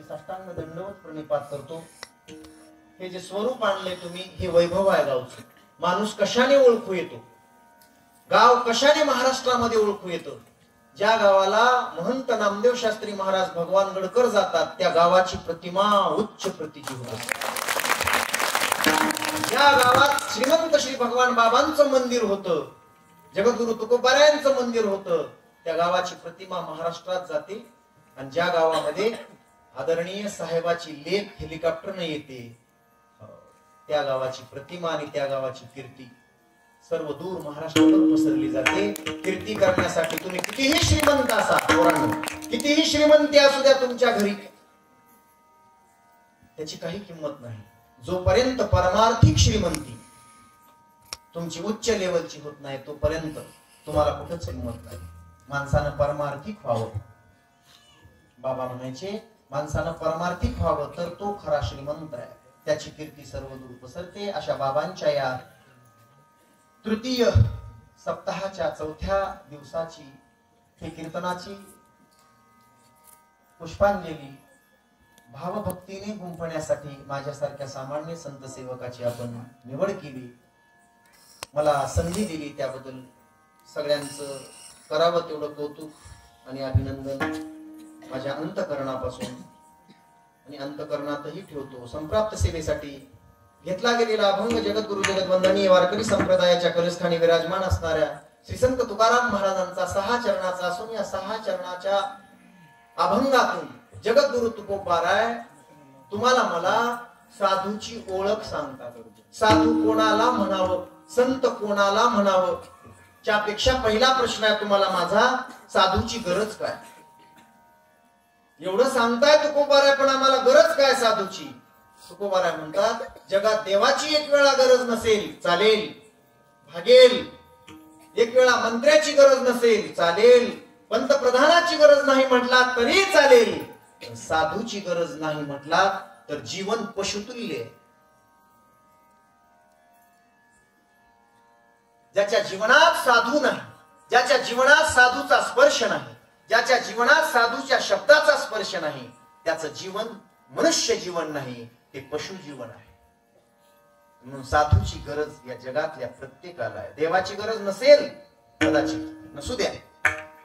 मी साष्टांग दंडवत प्रणिपात करतो. हे जे स्वरूप आणले तुम्ही, हे वैभव आहे गावचं. माणूस कशाने ओळखू येतो, गाव कशाने महाराष्ट्रामध्ये ओळखू येतं? ज्या गावाला महंत नामदेव शास्त्री महाराज भगवान गडकर जातात, त्या गावाची प्रतिमा उच्च प्रतीची होते. ज्या गावात श्रीमंत श्री भगवान बाबांचं मंदिर होतं, जगद्गुरु तुकोबारायांचं मंदिर होतं, त्या गावाची प्रतिमा महाराष्ट्रात जाते. आणि ज्या गावामध्ये आदरणीय साहेबाची लेख हेलिकॉप्टरने येते, त्या गावाची प्रतिमा आणि त्या गावाची कीर्ती सर्व दूर महाराष्ट्रावर पसरली जाते. कीर्ती करण्यासाठी तुम्ही कितीही श्रीमंत असा, पोरांनो, कितीही श्रीमंती असू द्या तुमच्या घरी, त्याची काही किंमत नाही. जोपर्यंत परमार्थिक श्रीमंती तुमची उच्च लेवलची होत नाही, तोपर्यंत तुम्हाला कुठंच किंमत नाही. माणसानं परमार्थिक व्हावं. बाबा म्हणायचे, माणसानं परमार्थिक व्हावं तर तो खरा श्रीमंत आहे, त्याची कीर्ती सर्व दूर पसरते. अशा बाबांच्या या तृतीय सप्ताहाच्या चौथ्या दिवसाची ही कीर्तनाची पुष्पांजली भावभक्तीने गुंफण्यासाठी माझ्यासारख्या सामान्य संत सेवकाची आपण निवड केली. मला संधी दिली त्याबद्दल सगळ्यांचं करावं तेवढं कौतुक आणि अभिनंदन माझ्या अंतःकरणापासून आणि अंतःकरणातही ठेवतो. संप्राप्त सेवेसाठी घेतला गेलेला अभंग जगद्गुरु जगद्वंदनीय वारकरी संप्रदायाच्या कलस्थानी विराजमान असणाऱ्या श्री संत तुकाराम महाराजांचा 6 चरणाचा असून या 6 चरणाच्या अभंगातून जगद्गुरु तुकोबाराय तुम्हाला मला साधूची ओळख सांगतात. साधू कोणाला म्हणावं, संत कोणाला म्हणावं, त्यापेक्षा पहिला प्रश्न आहे तुम्हाला माझा, साधूची गरज काय? एवढं सांगताय तुकोबाराय, पण आम्हाला गरज काय साधूची? तुकोबाराय म्हणतात, जगात देवाची एक वेळा गरज नसेल चालेल, भागेल. एक वेळा मंत्र्याची गरज नसेल चालेल, पंतप्रधानाची गरज नाही म्हटला तरी चालेल, साधूची गरज नाही म्हटला तर जीवन पशुतुल्य. ज्याच्या जीवनात साधू नाही, ज्याच्या जीवनात साधूचा स्पर्श नाही, ज्याच्या जीवनात साधूच्या शब्दाचा स्पर्श नाही, त्याचं जीवन मनुष्य जीवन नाही, ते पशु जीवन आहे. म्हणून साधूची गरज या जगातल्या प्रत्येकाला आहे. देवाची गरज नसेल, कदाचित नसू द्या,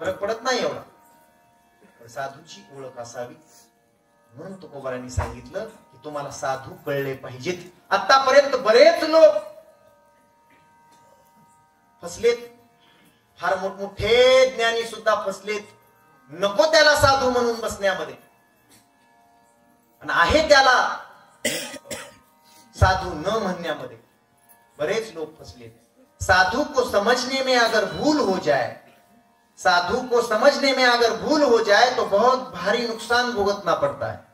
फरक पडत नाही एवढा, साधूची ओळख असावी. म्हणून तुकोबारांनी सांगितलं की तुम्हाला साधू कळले पाहिजेत. आतापर्यंत बरेच लोक फसलेत, फार मोठमोठे ज्ञानी सुद्धा फसलेत, नको त्याला साधू म्हणून बसण्यामध्ये, आणि आहे त्याला साधू न म्हणण्यामध्ये बरेच लोक फसलेत. साधु को समझने में अगर भूल हो जाए, साधु को समझने में अगर भूल हो जाए तो बहुत भारी नुकसान भुगतना पड़ता है.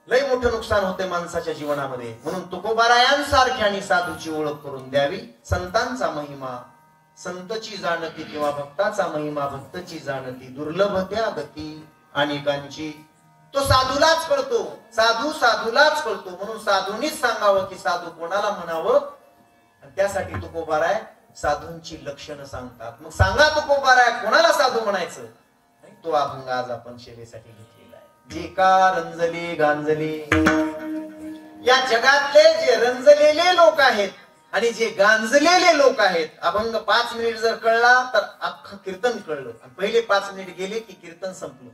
लय मोठं नुकसान होते माणसाच्या जीवनामध्ये. म्हणून तुकोबारायांसारख्याने साधूची ओळख करून द्यावी. संतांचा महिमा संतची जाणती किंवा भक्ताचा महिमा भक्तची जाणती, दुर्लभ त्या गती अनेकांची. तो साधूलाच कळतो, साधू साधूलाच कळतो. म्हणून साधूंनीच सांगावं की साधू कोणाला म्हणावं, आणि त्यासाठी तुकोबाराय साधूंची लक्षणं सांगतात. मग सांगा तुकोबाराय कोणाला साधू म्हणायचं, तो अभंग आज आपण सेवेसाठी घेतलेला आहे. जे का रंजले गांजले, या जगातले जे रंजलेले लोक आहेत आणि जे गांजलेले लोक आहेत, अभंग 5 मिनिट जर कळला तर अख्खं कीर्तन कळलं, आणि पहिले 5 मिनिट गेले की कीर्तन संपलं,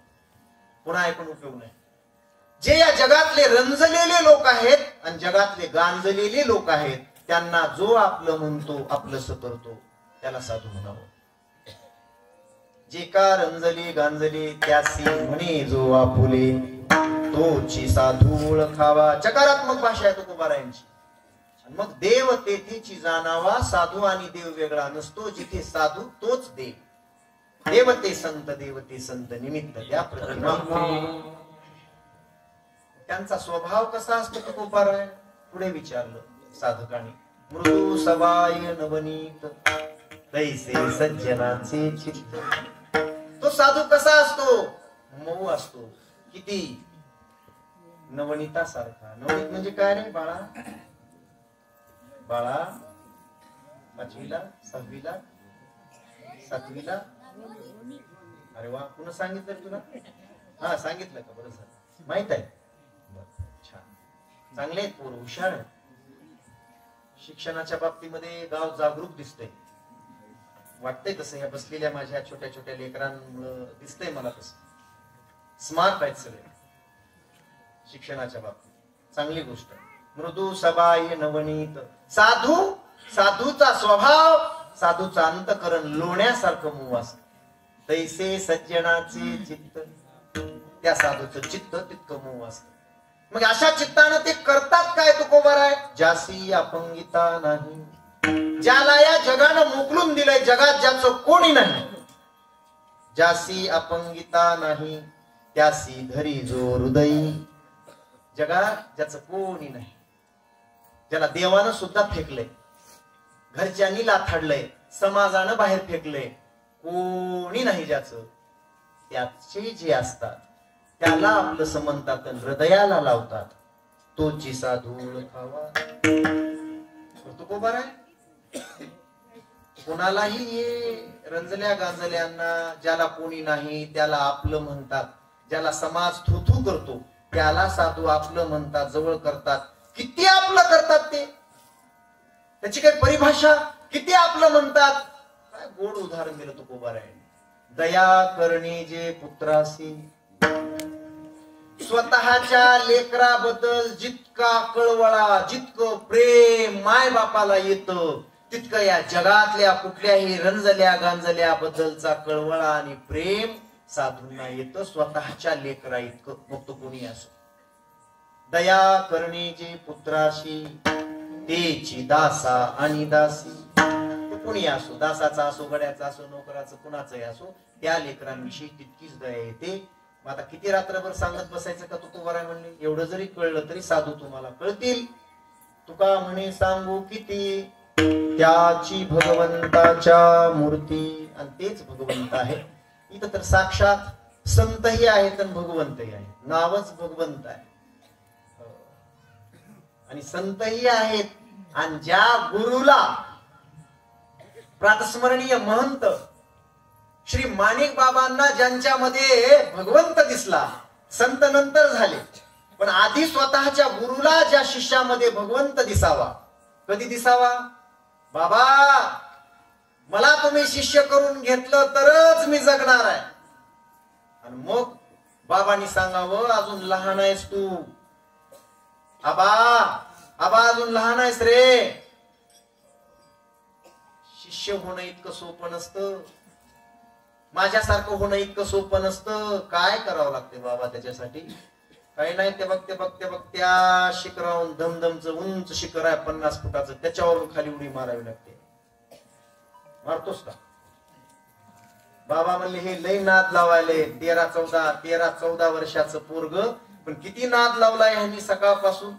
पुन्हा ऐकून उपयोग नाही. जे या जगातले रंजलेले लोक आहेत आणि जगातले गांजलेले लोक आहेत, त्यांना जो आपलं म्हणतो, आपलंस करतो, त्याला साधू म्हणावं. जे का रंजले गांजले त्यासी म्हणे जो आपुले, तोची साधू ओळखावा. चकारात्मक भाषा आहे तुकोबारायांची. मग देव तेथेची जाणावा, साधू आणि देव वेगळा नसतो, जिथे साधू तोच देव. देवते संत निमित्त त्या प्रतिमा. त्यांचा स्वभाव कसा असतो तुकोबाराय पुढे विचारलं साधकाने. मृदू सवाय नवनीत तैसे सज्जनाचे चित्त. तो साधू कसा असतो? मऊ असतो. किती? नवनीतासारखा. नवनीत म्हणजे काय रे बाळा? बाळा 5वीला 6वीला 7वीला, अरे वा, पुन्हा सांगितलं तुला. हा सांगितलं का? बरं झालं, माहित आहे. छान, चांगले आहेत पोरं, हुशार आहेत. शिक्षणाच्या बाबतीमध्ये गाव जागरूक दिसतंय, वाटतंय तसं या बसलेल्या माझ्या छोट्या छोट्या लेकरांमुळे दिसतंय मला तसं. स्मार्ट आहेत सगळे शिक्षणाच्या बाबतीत, चांगली गोष्ट. मृदू सबाई नवनीत, साधू, साधूचा स्वभाव, साधूचा अंतकरण लोण्यासारखं मऊ असत. तैसे सज्जनाचे चित्त, त्या साधूचं चित्त तितकं मऊ असत. मग अशा चित्तानं ते करतात काय तुकोबाराय? जासी अपंगिता नाही, ज्याला या जगानं मोकलून दिलंय, जगात ज्याचं कोणी नाही. जासी अपंगिता नाही, त्यासी धरी जो हृदयी. जगात ज्याचं कोणी नाही, ज्याला देवानं सुद्धा फेकलंय, घरच्यांनी लाथाडलंय, समाजानं बाहेर फेकलंय, कोणी नाही ज्याचं, त्याचे जे असतात त्याला आपलं समंतात, हृदयाला लावतात. तोची साधू ओळखावा. तुकोबार आहे. कोणालाही ये रंजल्या गांजल्यांना, ज्याला कोणी नाही त्याला आपलं म्हणतात, ज्याला समाज थुथू करतो त्याला साधू आपलं म्हणतात, जवळ करतात. किती आपलं करतात ते, त्याची काही परिभाषा, किती आपलं म्हणतात. काय गोड उदाहरण दिलं तुकोबार आहे. दया करणे जे पुत्रासी, स्वतःच्या लेकराबद्दल जितका कळवळा, जितकं प्रेम माय बापाला येतं, तितकं या जगातल्या कुठल्याही रंजल्या गांजल्या बद्दलचा कळवळा आणि प्रेम साधूंना येतं, स्वतःच्या लेकरा इतकं. मग तो कोणी असो. दया करणे जे पुत्राशी, तेची दासा आणि दासी. कोणी असो, दासाचा असो, गड्याचा असो, नोकराचं, कुणाचंही असो, त्या लेकरांविषयी तितकीच दया येते. आता किती रात्रभर सांगत बसायचं का तुकोबाराय म्हणले? एवढं जरी कळलं तरी साधू तुम्हाला कळतील. तुका म्हणे सांगू किती, त्याची भगवंताच्या मूर्ती. आणि तेच भगवंत आहे. इथं तर साक्षात संतही आहेत आणि भगवंतही आहे. नावच भगवंत आहे आणि संतही आहेत. आणि ज्या गुरुला प्रातस्मरणीय महंत श्री माणिक बाबांना ज्यांच्यामध्ये भगवंत दिसला, संत नंतर झाले, पण आधी स्वतःच्या गुरुला ज्या शिष्यामध्ये भगवंत दिसावा. कधी दिसावा? बाबा मला तुम्ही शिष्य करून घेतलं तरच मी जगणार आहे. आणि मग बाबांनी सांगावं, अजून लहान आहेस तू, आबा आबा अजून लहान आहेस रे. शिष्य होणं इतकं सोपं नसतं, माझ्यासारखं होणं इतकं सोपं नसतं. काय करावं लागते बाबा त्याच्यासाठी? काही नाही, ते बघ त्या शिखरावरून, धमधमचं उंच शिखर आहे 50 फुटाचं, त्याच्यावरून खाली उडी मारावी लागते. मारतोस का? बाबा म्हणले हे लई नाद लावायले. 13-14 वर्षाचं पोरग, पण किती नाद लावलाय ह्यांनी सकाळपासून.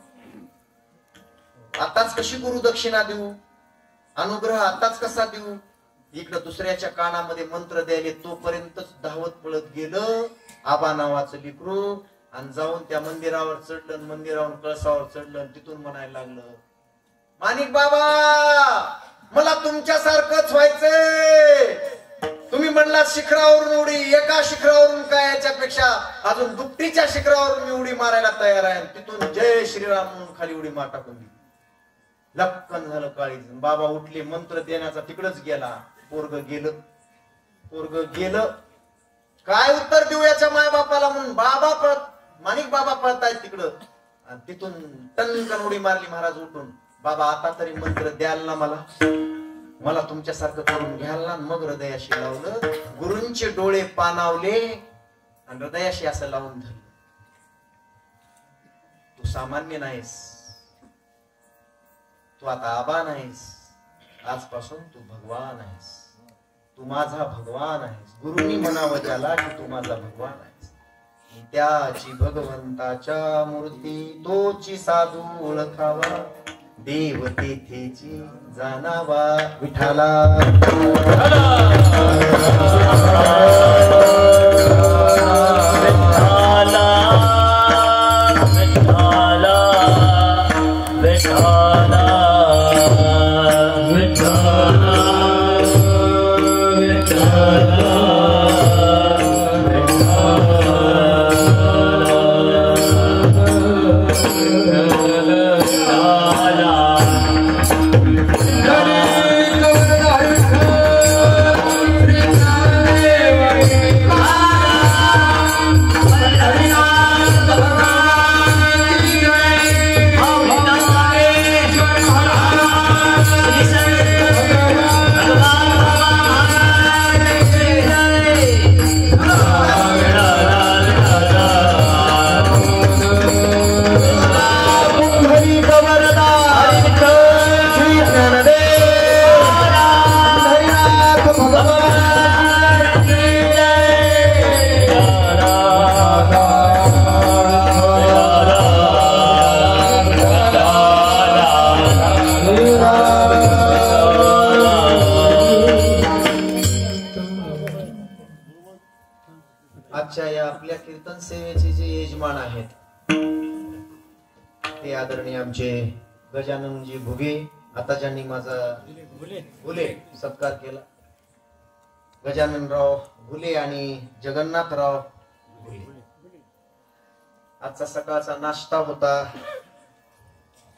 आताच कशी गुरुदक्षिणा देऊ, अनुग्रह आताच कसा देऊ. इकडं दुसऱ्याच्या कानामध्ये मंत्र द्यायले, तोपर्यंतच धावत पळत गेलं आबा नावाचं लिकरू. आणि जाऊन त्या मंदिरावर चढलं, मंदिरावर कळसावर चढलं, तिथून म्हणायला लागलं, माणिक बाबा मला तुमच्यासारखंच व्हायचंय. तुम्ही म्हणला शिखरावरून उडी, एका शिखरावरून काय, याच्यापेक्षा अजून दुपटीच्या शिखरावरून मी उडी मारायला तयार आहे. तिथून जय श्रीराम म्हणून खाली उडी मार टाकून दिली. लक्कन झालं काळी. बाबा उठले, मंत्र देण्याचा तिकडच गेला. पोरग गेलं. काय उत्तर देऊ याच्या माय बापाला म्हणून बाबा माणिक बाबा पळतायत तिकडं. आणि तिथून टनकन उडी मारली महाराज उठून. बाबा आता तरी मंत्र द्याल ना मला तुमच्यासारखं करून घ्याल ना. मग हृदयाशी लावलं, गुरूंचे डोळे पाणावले आणि हृदयाशी असं लावून धरलं. तू सामान्य नाहीस, तू आता आबा नाहीस, आजपासून तू भगवान आहेस. तू माझा भगवान आहेस. गुरुनी म्हणावं त्याला की तू माझा भगवान आहेस. त्याची भगवंताच्या मूर्ती, तोची साधू ओळखावा. देव तेथेची जाणावा. विठाला सेवेचे जे यजमान आहेत ते आदरणीय आमचे गजाननजी भुगे, आता ज्यांनी माझा भुले सत्कार केला, गजाननराव भुले आणि जगन्नाथराव भुले. आजचा सकाळचा नाश्ता होता,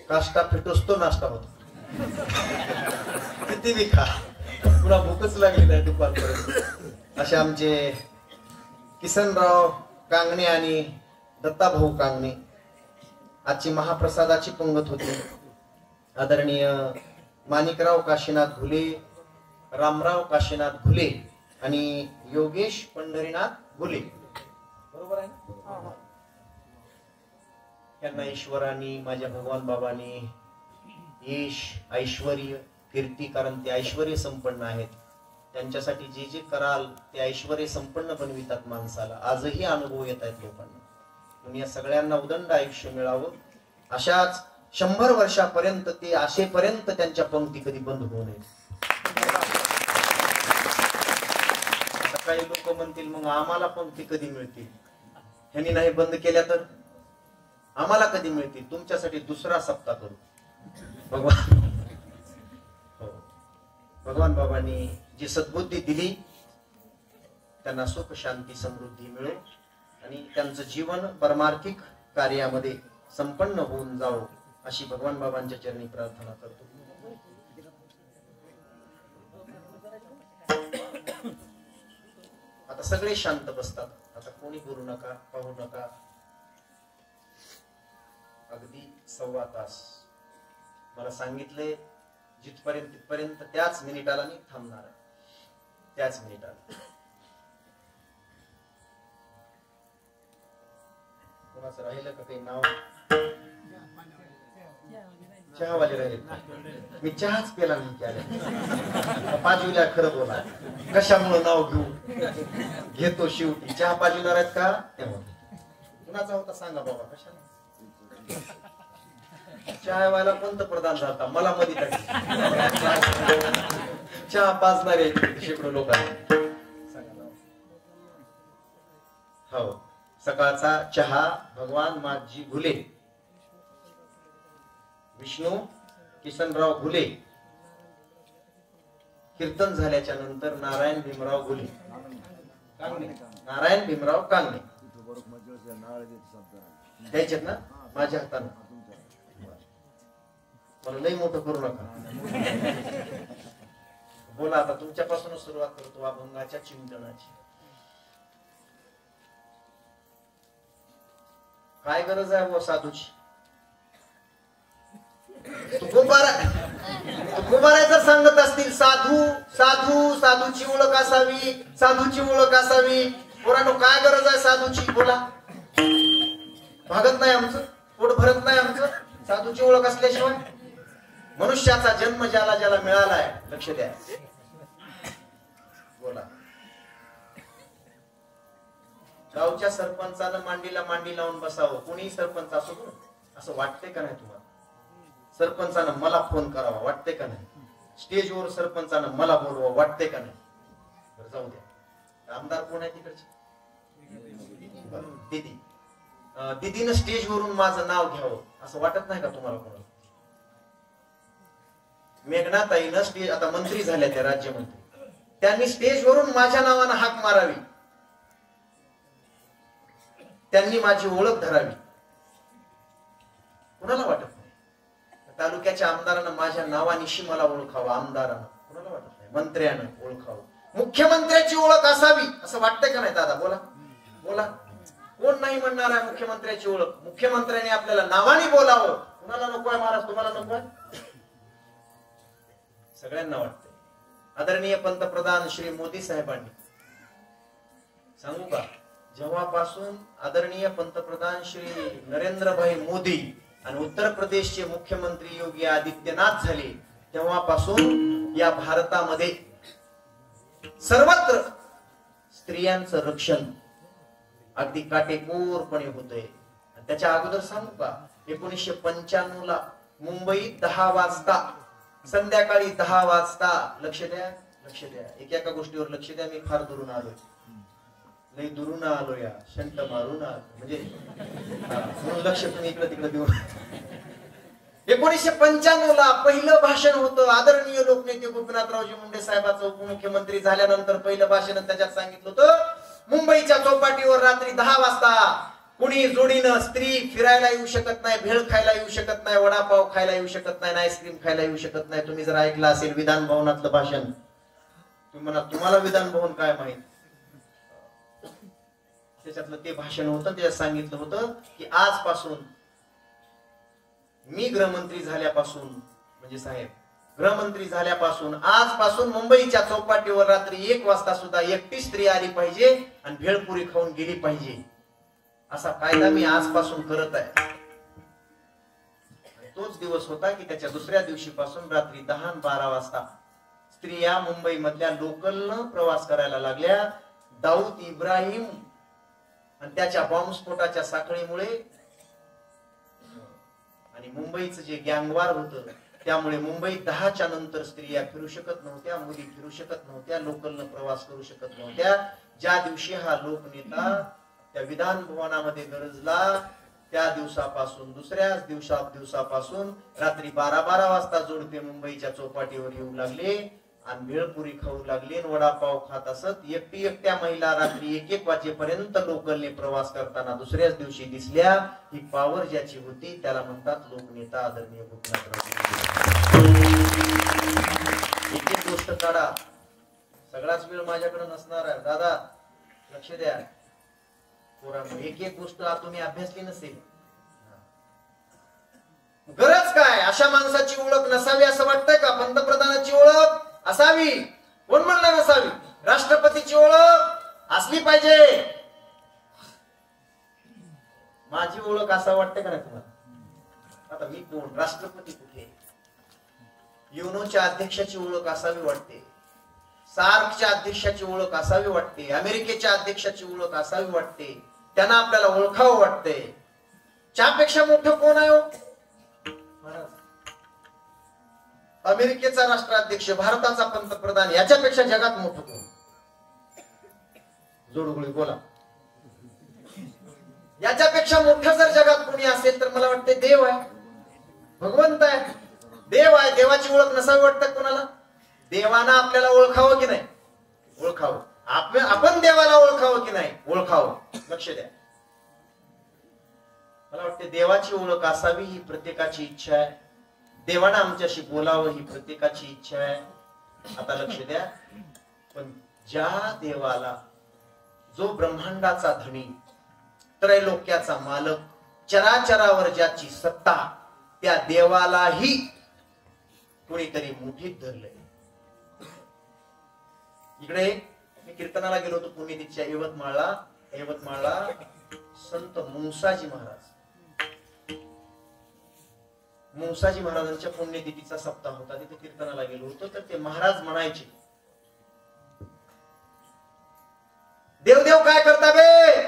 काष्टा फिटोस तो नाश्ता होता. किती बी खा, पुन्हा भूकच लागली नाही दुपारपर्यंत. असे आमचे किसनराव कांगणे आणि दत्ताभाऊ कांगणे. आजची महाप्रसादाची पंगत होती. आदरणीय माणिकराव काशीनाथ घुले, रामराव काशीनाथ घुले आणि योगेश पंढरीनाथ घुले. बरोबर आहे ना? त्यांना ईश्वराने, माझ्या भगवान बाबांनी यश, ऐश्वर्य, कीर्ती, कारण ते ऐश्वर्य संपन्न आहेत. त्यांच्यासाठी जे जे कराल ते ऐश्वर्य संपन्न बनवितात माणसाला. आजही अनुभव येत आहेत लोकांना. म्हणून या सगळ्यांना उदंड आयुष्य मिळावं. अशाच 100 वर्षापर्यंत ते असेपर्यंत त्यांच्या पंक्ती कधी बंद होऊ नये. काही लोक म्हणतील मग आम्हाला पंक्ती कधी मिळतील, ह्यांनी नाही बंद केल्या तर आम्हाला कधी मिळतील? तुमच्यासाठी दुसरा सप्ताह करू. भगवान बाबांनी जी सद्बुद्धी दिली त्यांना सुख, शांती, समृद्धी मिळो आणि त्यांचं जीवन परमार्थिक कार्यामध्ये संपन्न होऊन जावं अशी भगवान बाबांच्या चरणी प्रार्थना करतो. आता सगळे शांत बसतात. आता कोणी बोलू नका, पाहू नका. अगदी 1.25 तास मला सांगितले, जिथपर्यंत तिथपर्यंत त्याच मिनिटाला मी थांबणार आहे. त्याच मिनिटाला. कोणाचं राहिलं का काही नाव? चहावाले राहिले. मी चहाच पेला नाही केला. पाजवीला खरं बोला, कशामुळे नाव घेऊ, घेतो शेवटी. चहा पाजविणार आहेत का? तेव्हा कुणाचा होता सांगा बाबा. कशाला चहा व्हायला पंतप्रधान झाला, मला मध्ये टाकली. चहा पाजणारे शेकडो लोक आहेत. हो, सकाळचा चहा भगवान माजी घुले, विष्णू किसनराव घुले. कीर्तन झाल्याच्या नंतर नारायण भीमराव घुले कांगणे, नारायण भीमराव कांगणे द्यायचेत ना माझ्या हातानं. मला लई मोठं करू नका. बोला आता, तुमच्यापासूनच सुरुवात करतो अभंगाच्या चिंतनाची. काय गरज आहे व साधूची? तुकोबाराय जर सांगत असतील साधू साधू, साधूची ओळख असावी, साधूची ओळख असावी. पोरांनो काय गरज आहे साधूची? बोला. भागत नाही आमचं, पोट भरत नाही आमचं साधूची ओळख असल्याशिवाय. मनुष्याचा जन्म ज्याला ज्याला मिळालाय, लक्ष द्या. बोला. गावच्या सरपंचानं मांडीला मांडी लावून बसावं, कोणी सरपंच असो, असं वाटते का नाही तुम्हाला? सरपंचानं मला फोन करावा वाटते का नाही? स्टेजवर सरपंचानं मला बोलवा वाटते का नाही? बरं जाऊ द्या. आमदार कोण आहे तिकडचे? दीदी. दीदीनं स्टेजवरून माझं नाव घ्यावं असं वाटत नाही का तुम्हाला? कोणाला? मेघनाताईनं स्टेज, आता मंत्री झाल्या त्या राज्यमंत्री, त्यांनी स्टेजवरून माझ्या नावानं हाक मारावी, त्यांनी माझी ओळख धरावी. कुणाला वाटत नाही? तालुक्याच्या आमदारानं माझ्या नावानिशी मला ओळखावं, आमदारानं. कुणाला वाटत नाही? मंत्र्यानं ओळखावं, मुख्यमंत्र्याची ओळख असावी असं वाटतंय का नाही दादा? बोला बोला. कोण नाही म्हणणार आहे मुख्यमंत्र्याची ओळख? मुख्यमंत्र्याने आपल्याला नावाने बोलावं. कुणाला नको आहे महाराज? तुम्हाला नको आहे? सगळ्यांना वाटतंय. आदरणीय पंतप्रधान श्री मोदी साहेबांनी, सांगू का, जेव्हापासून आदरणीय पंतप्रधान श्री नरेंद्रभाई मोदी आणि उत्तर प्रदेशचे मुख्यमंत्री योगी आदित्यनाथ झाले, तेव्हापासून या भारतामध्ये सर्वत्र स्त्रियांचं रक्षण अगदी काटेकोरपणे होतंय. त्याच्या अगोदर सांगू का, 1995 ला मुंबईत 10 वाजता, संध्याकाळी 10 वाजता, लक्ष द्या लक्ष द्या, एका गोष्टीवर लक्ष द्या, मी फार दुरून आलोय. लई दुरून आलो या शंट मारून आलो म्हणजे म्हणून लक्ष तुम्ही इकडे तिकडे देऊ. 1995 ला पहिलं भाषण होतं आदरणीय लोकनेते गोपीनाथरावजी मुंडे साहेबांचं उपमुख्यमंत्री झाल्यानंतर पहिलं भाषण त्याच्यात सांगितलं होतं मुंबईच्या चौपाटीवर रात्री 10 वाजता कुणी जोडीनं स्त्री फिरायला येऊ शकत नाही, भेळ खायला येऊ शकत नाही, वडापाव खायला येऊ शकत नाही, आईस्क्रीम खायला येऊ शकत नाही. तुम्ही जर ऐकलं असेल विधान भवनातलं भाषण, तुम्ही म्हणा तुम्हाला विधान भवन काय माहित. त्याच्यातलं ते भाषण होतं. त्याच्यात सांगितलं होतं की आजपासून मी गृहमंत्री झाल्यापासून म्हणजे साहेब गृहमंत्री झाल्यापासून आजपासून मुंबईच्या चौपाटीवर रात्री 1 वाजता सुद्धा एकटी स्त्री आली पाहिजे आणि भेळपुरी खाऊन गेली पाहिजे असा कायदा मी आजपासून करत आहे. तोच दिवस होता की त्याच्या दुसऱ्या दिवशीपासून रात्री 10 आणि 12 वाजता स्त्रिया मुंबई मधल्या लोकलनं प्रवास करायला लागल्या. दाऊद इब्राहिम आणि त्याच्या बॉम्बस्फोटाच्या साखळीमुळे आणि मुंबईचं जे गँगवार होतं त्यामुळे मुंबईत 10च्या नंतर स्त्रिया फिरू शकत नव्हत्या, मुली फिरू शकत नव्हत्या, लोकलनं प्रवास करू शकत नव्हत्या. ज्या दिवशी हा लोकनेता त्या विधान भवनामध्ये गरजला त्या दिवसापासून दुसऱ्याच दिवसापासून रात्री 12-12 वाजता जोडपे मुंबईच्या चौपाटीवर येऊ लागले आणि भेळपुरी खाऊ लागले, वडापाव खात असत. एकट्या महिला रात्री 1-1 वाजेपर्यंत लोकलने प्रवास करताना दुसऱ्याच दिवशी दिसल्या. ही पावर ज्याची होती त्याला म्हणतात लोकनेता आदरणीय गोपीनाथराव. एक गोष्ट काढा, सगळाच वेळ माझ्याकडे नसणार आहे दादा, लक्ष द्या पोरांनो. एक गोष्ट तुम्ही अभ्यासली नसेल. गरज काय अशा माणसाची ओळख नसावी असं वाटतंय का? पंतप्रधानाची ओळख असावी, कोण म्हणलं नसावी? राष्ट्रपतीची ओळख असली पाहिजे. माझी ओळख असं वाटते का नाही तुम्हाला? आता मी कोण, राष्ट्रपती कुठे, युनोच्या अध्यक्षाची ओळख असावी वाटते, सार्कच्या अध्यक्षाची ओळख असावी वाटते, अमेरिकेच्या अध्यक्षाची ओळख असावी वाटते, त्यांना आपल्याला ओळखावं वाटते. त्यापेक्षा मोठं कोण आहे? अमेरिकेचा राष्ट्राध्यक्ष, भारताचा पंतप्रधान, याच्यापेक्षा जगात मोठं कोण? जोडगोळी बोला. याच्यापेक्षा मोठं जर जगात कोणी असेल तर मला वाटते देव आहे, भगवंत आहे, देव आहे. देवाची ओळख नसावी वाटतं कोणाला? देवानं आपल्याला ओळखावं की नाही? ओळखावं. आपण देवाला ओळखावं की नाही? ओळखावं. लक्ष द्या. मला वाटते देवाची ओळख असावी ही प्रत्येकाची इच्छा आहे. देवानं आमच्याशी बोलावं ही प्रत्येकाची इच्छा आहे. आता लक्ष द्या. पण ज्या देवाला, जो ब्रह्मांडाचा धनी, त्रैलोक्याचा मालक, चराचरावर ज्याची सत्ता, त्या देवालाही कोणीतरी मुठीत धरलंय. इकडे मी कीर्तनाला गेलो होतो पुण्यतिथीच्या यवतमाळला संत मुंसाजी महाराजांच्या पुण्यतिथीचा सप्ताह होता. तिथे कीर्तनाला गेलो होतो तर ते महाराज म्हणायचे, देवदेव काय करता बे?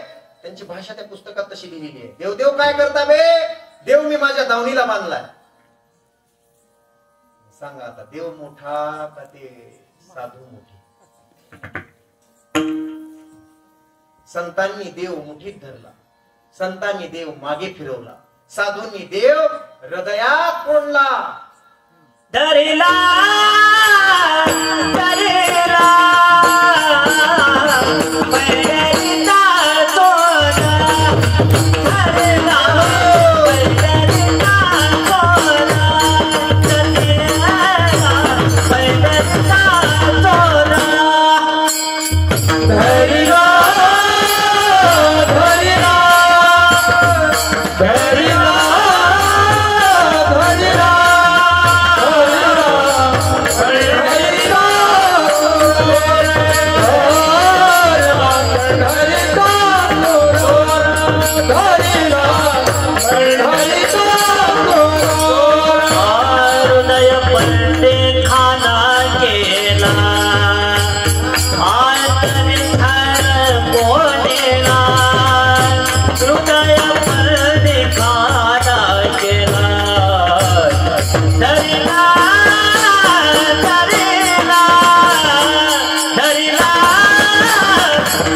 त्यांची भाषा त्या पुस्तकात तशी लिहिलेली आहे. देवदेव काय करता बे? देव मी माझ्या दावणीला बांधलाय. सांगा आता, देव मोठा का ते साधू मोठी? संतांनी देव मुठीत धरला, संतांनी देव मागे फिरवला, साधूंनी देव हृदयात कोंडला. धरिला धरिला पैदलिता सोना, धरिला पैदलिता सोना, धरिला पैदलिता सोना, धरिला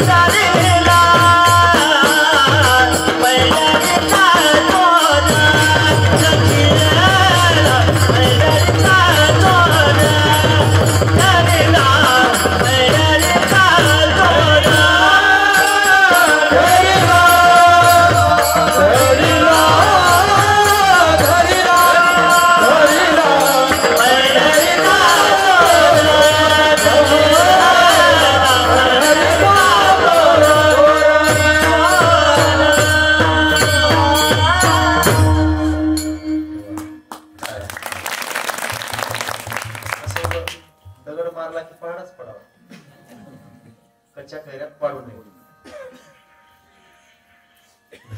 धरिला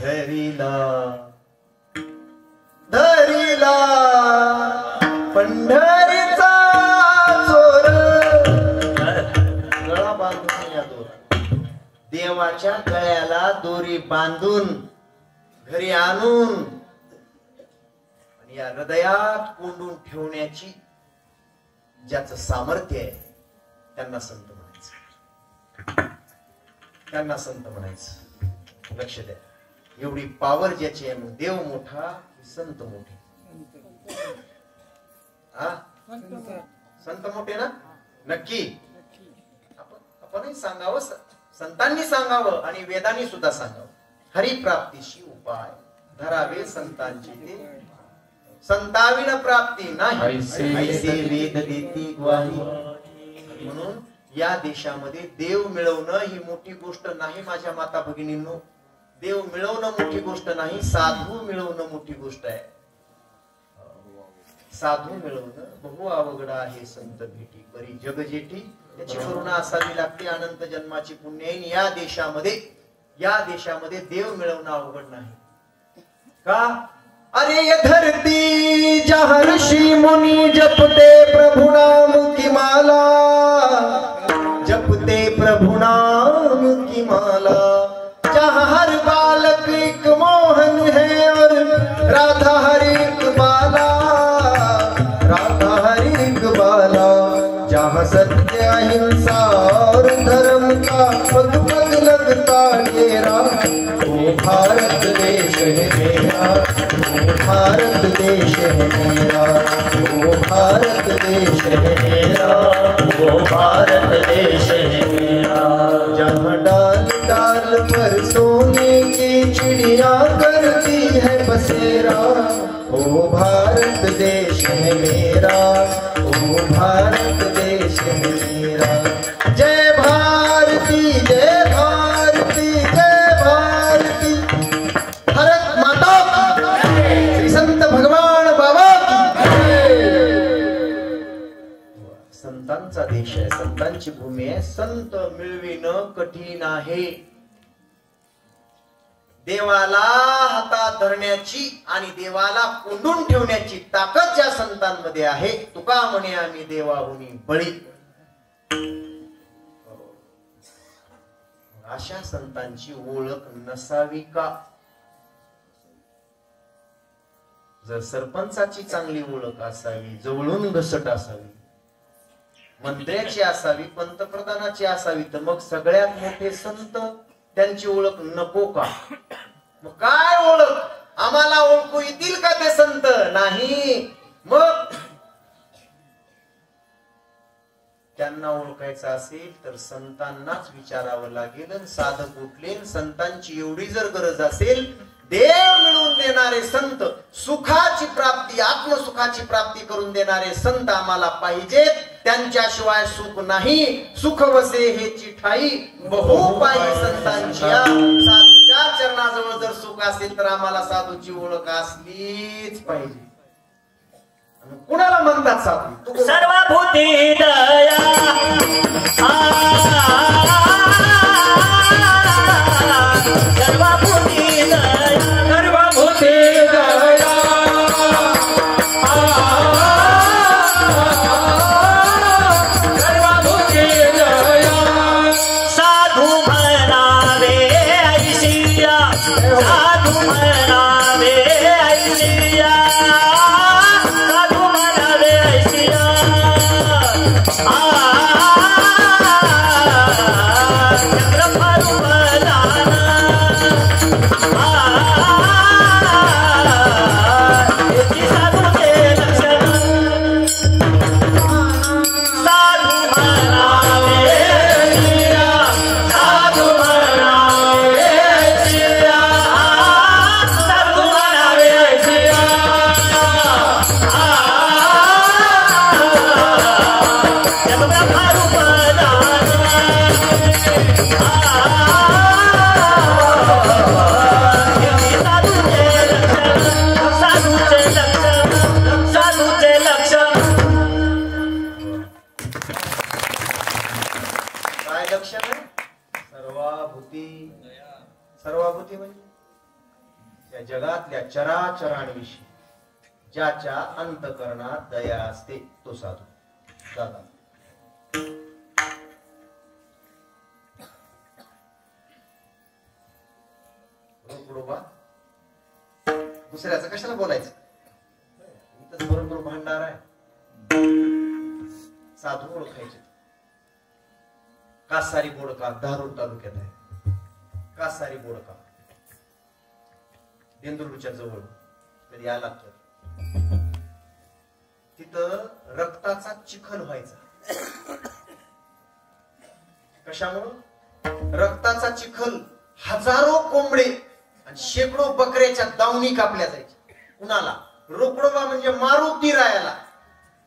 धरिला धरिला पंढरीचा चोर गळा बांधून या दोरा देवाच्या गळ्याला दोरी बांधून घरी आणून आणि या हृदयात कोंडून ठेवण्याची ज्याचं सामर्थ्य आहे त्यांना संत म्हणायचं. त्यांना संत म्हणायचं. लक्ष द्या, एवढी पावर ज्याची आहे. देव मोठा, संत मोठे. हा, संत मोठे ना, नक्की आपणही सांगावं, संतांनी सांगावं आणि वेदांनी सुद्धा सांगावं. हरिप्राप्तीशी उपाय धरावे संतांची ते संताविन प्राप्ती नाही ऐसे वेद देती ग्वाही. म्हणून या देशामध्ये देव मिळवणं ही मोठी गोष्ट नाही माझ्या माता भगिनींनो. देव मिळवणं मोठी गोष्ट नाही, साधू मिळवणं मोठी गोष्ट आहे. साधू मिळवणं बहु अवघड आहे. संत भेटी बरी जग जेठी त्याची करुणा असावी लागते. अनंत जन्माची पुण्य. या देशामध्ये देव मिळवणं अवघड नाही का. अरे ये धरती जहाँ ऋषि मुनि जपते प्रभु नाम की माला, जपते प्रभु नाम की माला. जहाँ हर बालक एक मोहन है और राधा हरि एक बाला, राधा हरि एक बाला. जहाँ सत्य अहिंसा और धर्म का पग पग लगता डेरा. वो भारत देश है मेरा, वो भारत देश है मेरा, वो भारत देश है मेरा, वो भारत देश है मेरा. जहाँ डाल डाल पर सोने की चिड़िया करती है बसेरा. वो भारत देश है मेरा, वो भारत देश है मेरा. जय भारती जय भारती जय भारती. भारत माता की, श्री संत भगवान बाबा की. संतांचा देश आहे, संतांची भूमी आहे. संत मिळविणं कठीण आहे. देवाला हातात धरण्याची आणि देवाला कोंडून ठेवण्याची ताकद ज्या संतांमध्ये आहे. तुका म्हणे आम्ही देवाहुनी बळी. अशा संतांची ओळख नसावी का. जर सरपंचाची चांगली ओळख असावी, जवळून घसट असावी, मंत्र्याची असावी, पंतप्रधानाची असावी, तर मग सगळ्यात मोठे संत त्यांची ओळख नको का. मग काय ओळख, आम्हाला ओळखू येतील का ते संत. नाही, मग त्यांना ओळखायचं असेल तर संतांनाच विचारावं लागेल. साधक उठले, संतांची एवढी जर गरज असेल, देव मिळवून देणारे संत, सुखाची प्राप्ती, आत्मसुखाची प्राप्ती करून देणारे संत आम्हाला पाहिजेत. त्यांच्याशिवाय सुख नाही. सुख वसे हेची ठाई बहु पायी संतांची. साधूच्या चरणाजवळ जर सुख असेल तर आम्हाला साधूची ओळख असलीच पाहिजे. कुणाला म्हणतात साधू. सर्वभूती दया सर्वभूती दया सर्वभूती दया सर्वभूती दया. साधू म्हणावे ऐशिया, साधू म्हणावे ऐशिया, त्या जगातल्या चराचरांविषयी ज्याच्या अंतकरणात दया असते तो साधू. दादा रोकडोबा दुसऱ्याचं कशाला बोलायचं, इथंच बरोबर भांडार आहे. साधू ओळखायचे. कासारी बोडका धारूर तालुक्यात आहे. कासारी बोडका देंदूरच्या जवळ कधी आला तर तिथं रक्ताचा चिखल व्हायचा. कशामुळं? रक्ताचा चिखल. हजारो कोंबडे आणि शेकडो बकऱ्याच्या दावणी कापल्या जायच्या. कुणाला? रोकडोबा म्हणजे मारुती रायाला.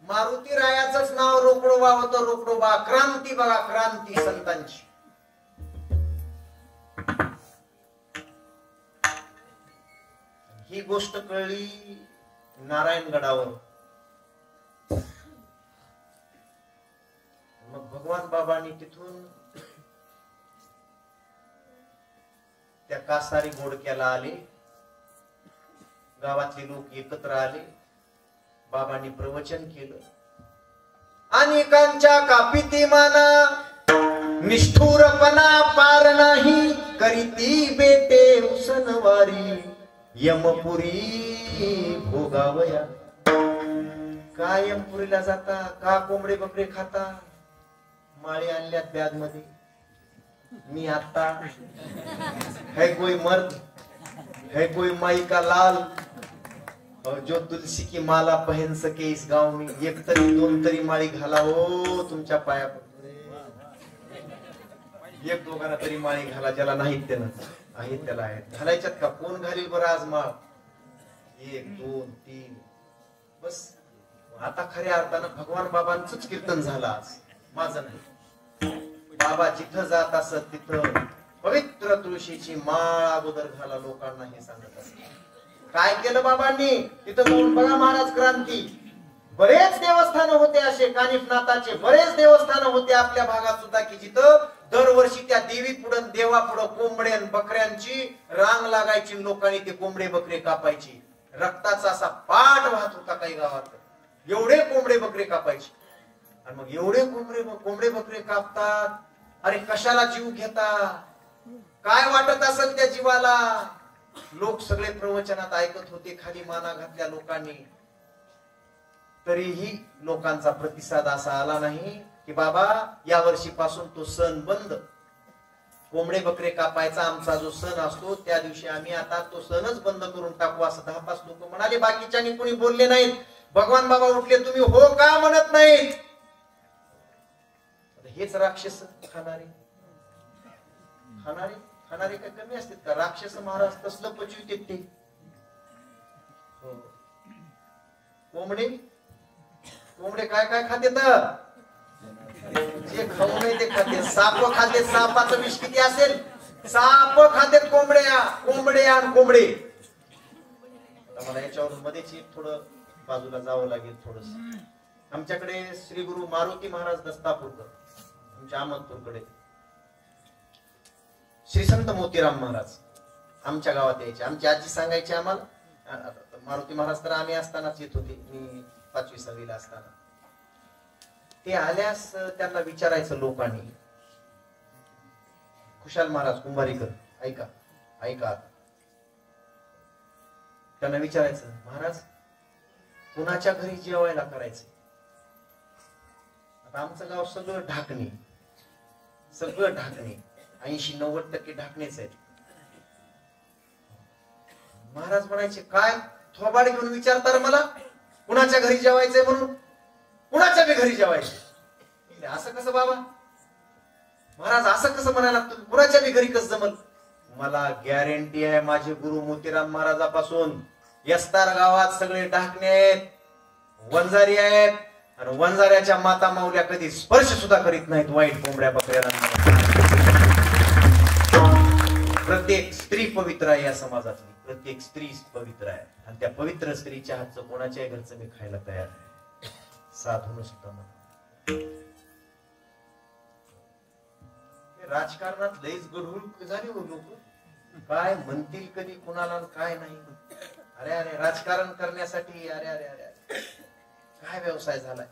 मारुती रायाचंच नाव रोकडोबा होतं. रोकडोबा क्रांती बघा, क्रांती संतांची. ही गोष्ट कळली नारायणगडावर. मग भगवान बाबांनी तिथून त्या कासारी बोडक्याला आले. गावातले लोक एकत्र आले. बाबांनी प्रवचन केलं. अनेकांच्या कापिती माना निष्ठुरपणा पार नाही, करीती बेटे उसनवारी यमपुरी भोगावया. काय यमपुरीला जाता? का कोंबडे बकरे खाता? माळे आणल्यात बॅग मध्ये. मी आता है कोई मर्द है कोई माई का लाल और जो तुलसी की माला पहन सके इस गांव में. एक तरी दोन तरी माळी घाला हो तुमच्या पाया. एक दोघांना तरी माळी घाला. ज्याला नाहीत त्यानं आहेत त्याला आहेत. घालायच्यात का? कोण घालील बरं आज माळ? 1 2 3 बस. आता खऱ्या अर्थानं भगवान बाबांचंच कीर्तन झालं आज, माझं नाही. बाबा जिथं जात असत तिथं पवित्र तुळशीची माळ अगोदर घाला लोकांना हे सांगत असत. काय केलं बाबांनी? तिथं जाऊन बघा महाराज क्रांती. बरेच देवस्थान होते असे, कानिफनाथाचे बरेच देवस्थान होते आपल्या भागात सुद्धा, की जिथं दरवर्षी त्या देवी पुढं देवा पुढं कोंबड्या बकऱ्यांची रांग लागायची. लोकांनी ते कोंबडे बकरे कापायची. रक्ताचा असा पाठ वाहत होता काही गावात. एवढे कोंबडे बकरे कापायचे. आणि मग एवढे कोंबडे बकरे कापतात. अरे कशाला जीव घेता? काय वाटत असेल त्या जीवाला? लोक सगळे प्रवचनात ऐकत होते, खाली माना घातल्या लोकांनी. तरीही लोकांचा प्रतिसाद असा आला नाही की बाबा या वर्षीपासून तो सण बंद. कोंबडे बकरे कापायचा आमचा जो सण असतो त्या दिवशी आम्ही आता तो सणच बंद करून टाकू, असं 10-5 लोक म्हणाले. बाकीच्यांनी कोणी बोलले नाहीत. भगवान बाबा उठले, तुम्ही हो का म्हणत नाहीत? हेच राक्षस खाणारे काय कमी असतात का? राक्षस महाराज तसलं पचवित ते. कोंबडे काय काय खाते? जे खाऊ नये ते खाते. साप खाते. सापाचं विष किती असेल? साप खाते कोंबडे आणि कोंबडे. मला याच्यावर मध्येच थोडं बाजूला जावं लागेल थोडस. आमच्याकडे श्री गुरु मारुती महाराज दस्तापूरकर, आमच्या अहमदपूरकडे श्री संत मोतीराम महाराज आमच्या गावात यायचे. आमची आजी सांगायची आम्हाला. मारुती महाराज तर आम्ही असतानाच येत होते. मी 5वी-6वीला असताना. ते आल्यास त्यांना विचारायचं लोकांनी. खुशाल महाराज कुंभारीकर ऐका. त्यांना विचारायचं, महाराज कुणाच्या घरी जेवायला करायचं? आता आमचं गाव सगळं ढाकणे 80-90% ढाकणेच आहेत. महाराज म्हणायचे, काय थोबाड घेऊन विचारता मला कुणाच्या घरी जेवायचंय म्हणून? कुणाच्या बी घरी जेवायचं? असं कसं बाबा? महाराज असं कसं म्हणायला लागतं? कुणाच्या बी घरी कसं जमल? मला गॅरंटी आहे माझे गुरु मोतीराम महाराजापासून यस्तार गावात सगळे ढाकणे आहेत, वंजारी आहेत. आणि वंजाऱ्याच्या माता माऊल्या कधी स्पर्श सुद्धा करीत नाहीत वाईट कोंबड्या बकऱ्याला. प्रत्येक स्त्री पवित्र आहे या समाजातली. प्रत्येक स्त्री पवित्र आहे. आणि त्या पवित्र स्त्रीच्या हातचं कोणाच्याही घरचं मी खायला तयार आहे. साधून सुद्धा राजकारणात लईच गढूळ झाली हो लोक. काय म्हणतील कधी कुणाला काय नाही. अरे अरे राजकारण करण्यासाठी अरे अरे अरे अरे काय व्यवसाय झालाय.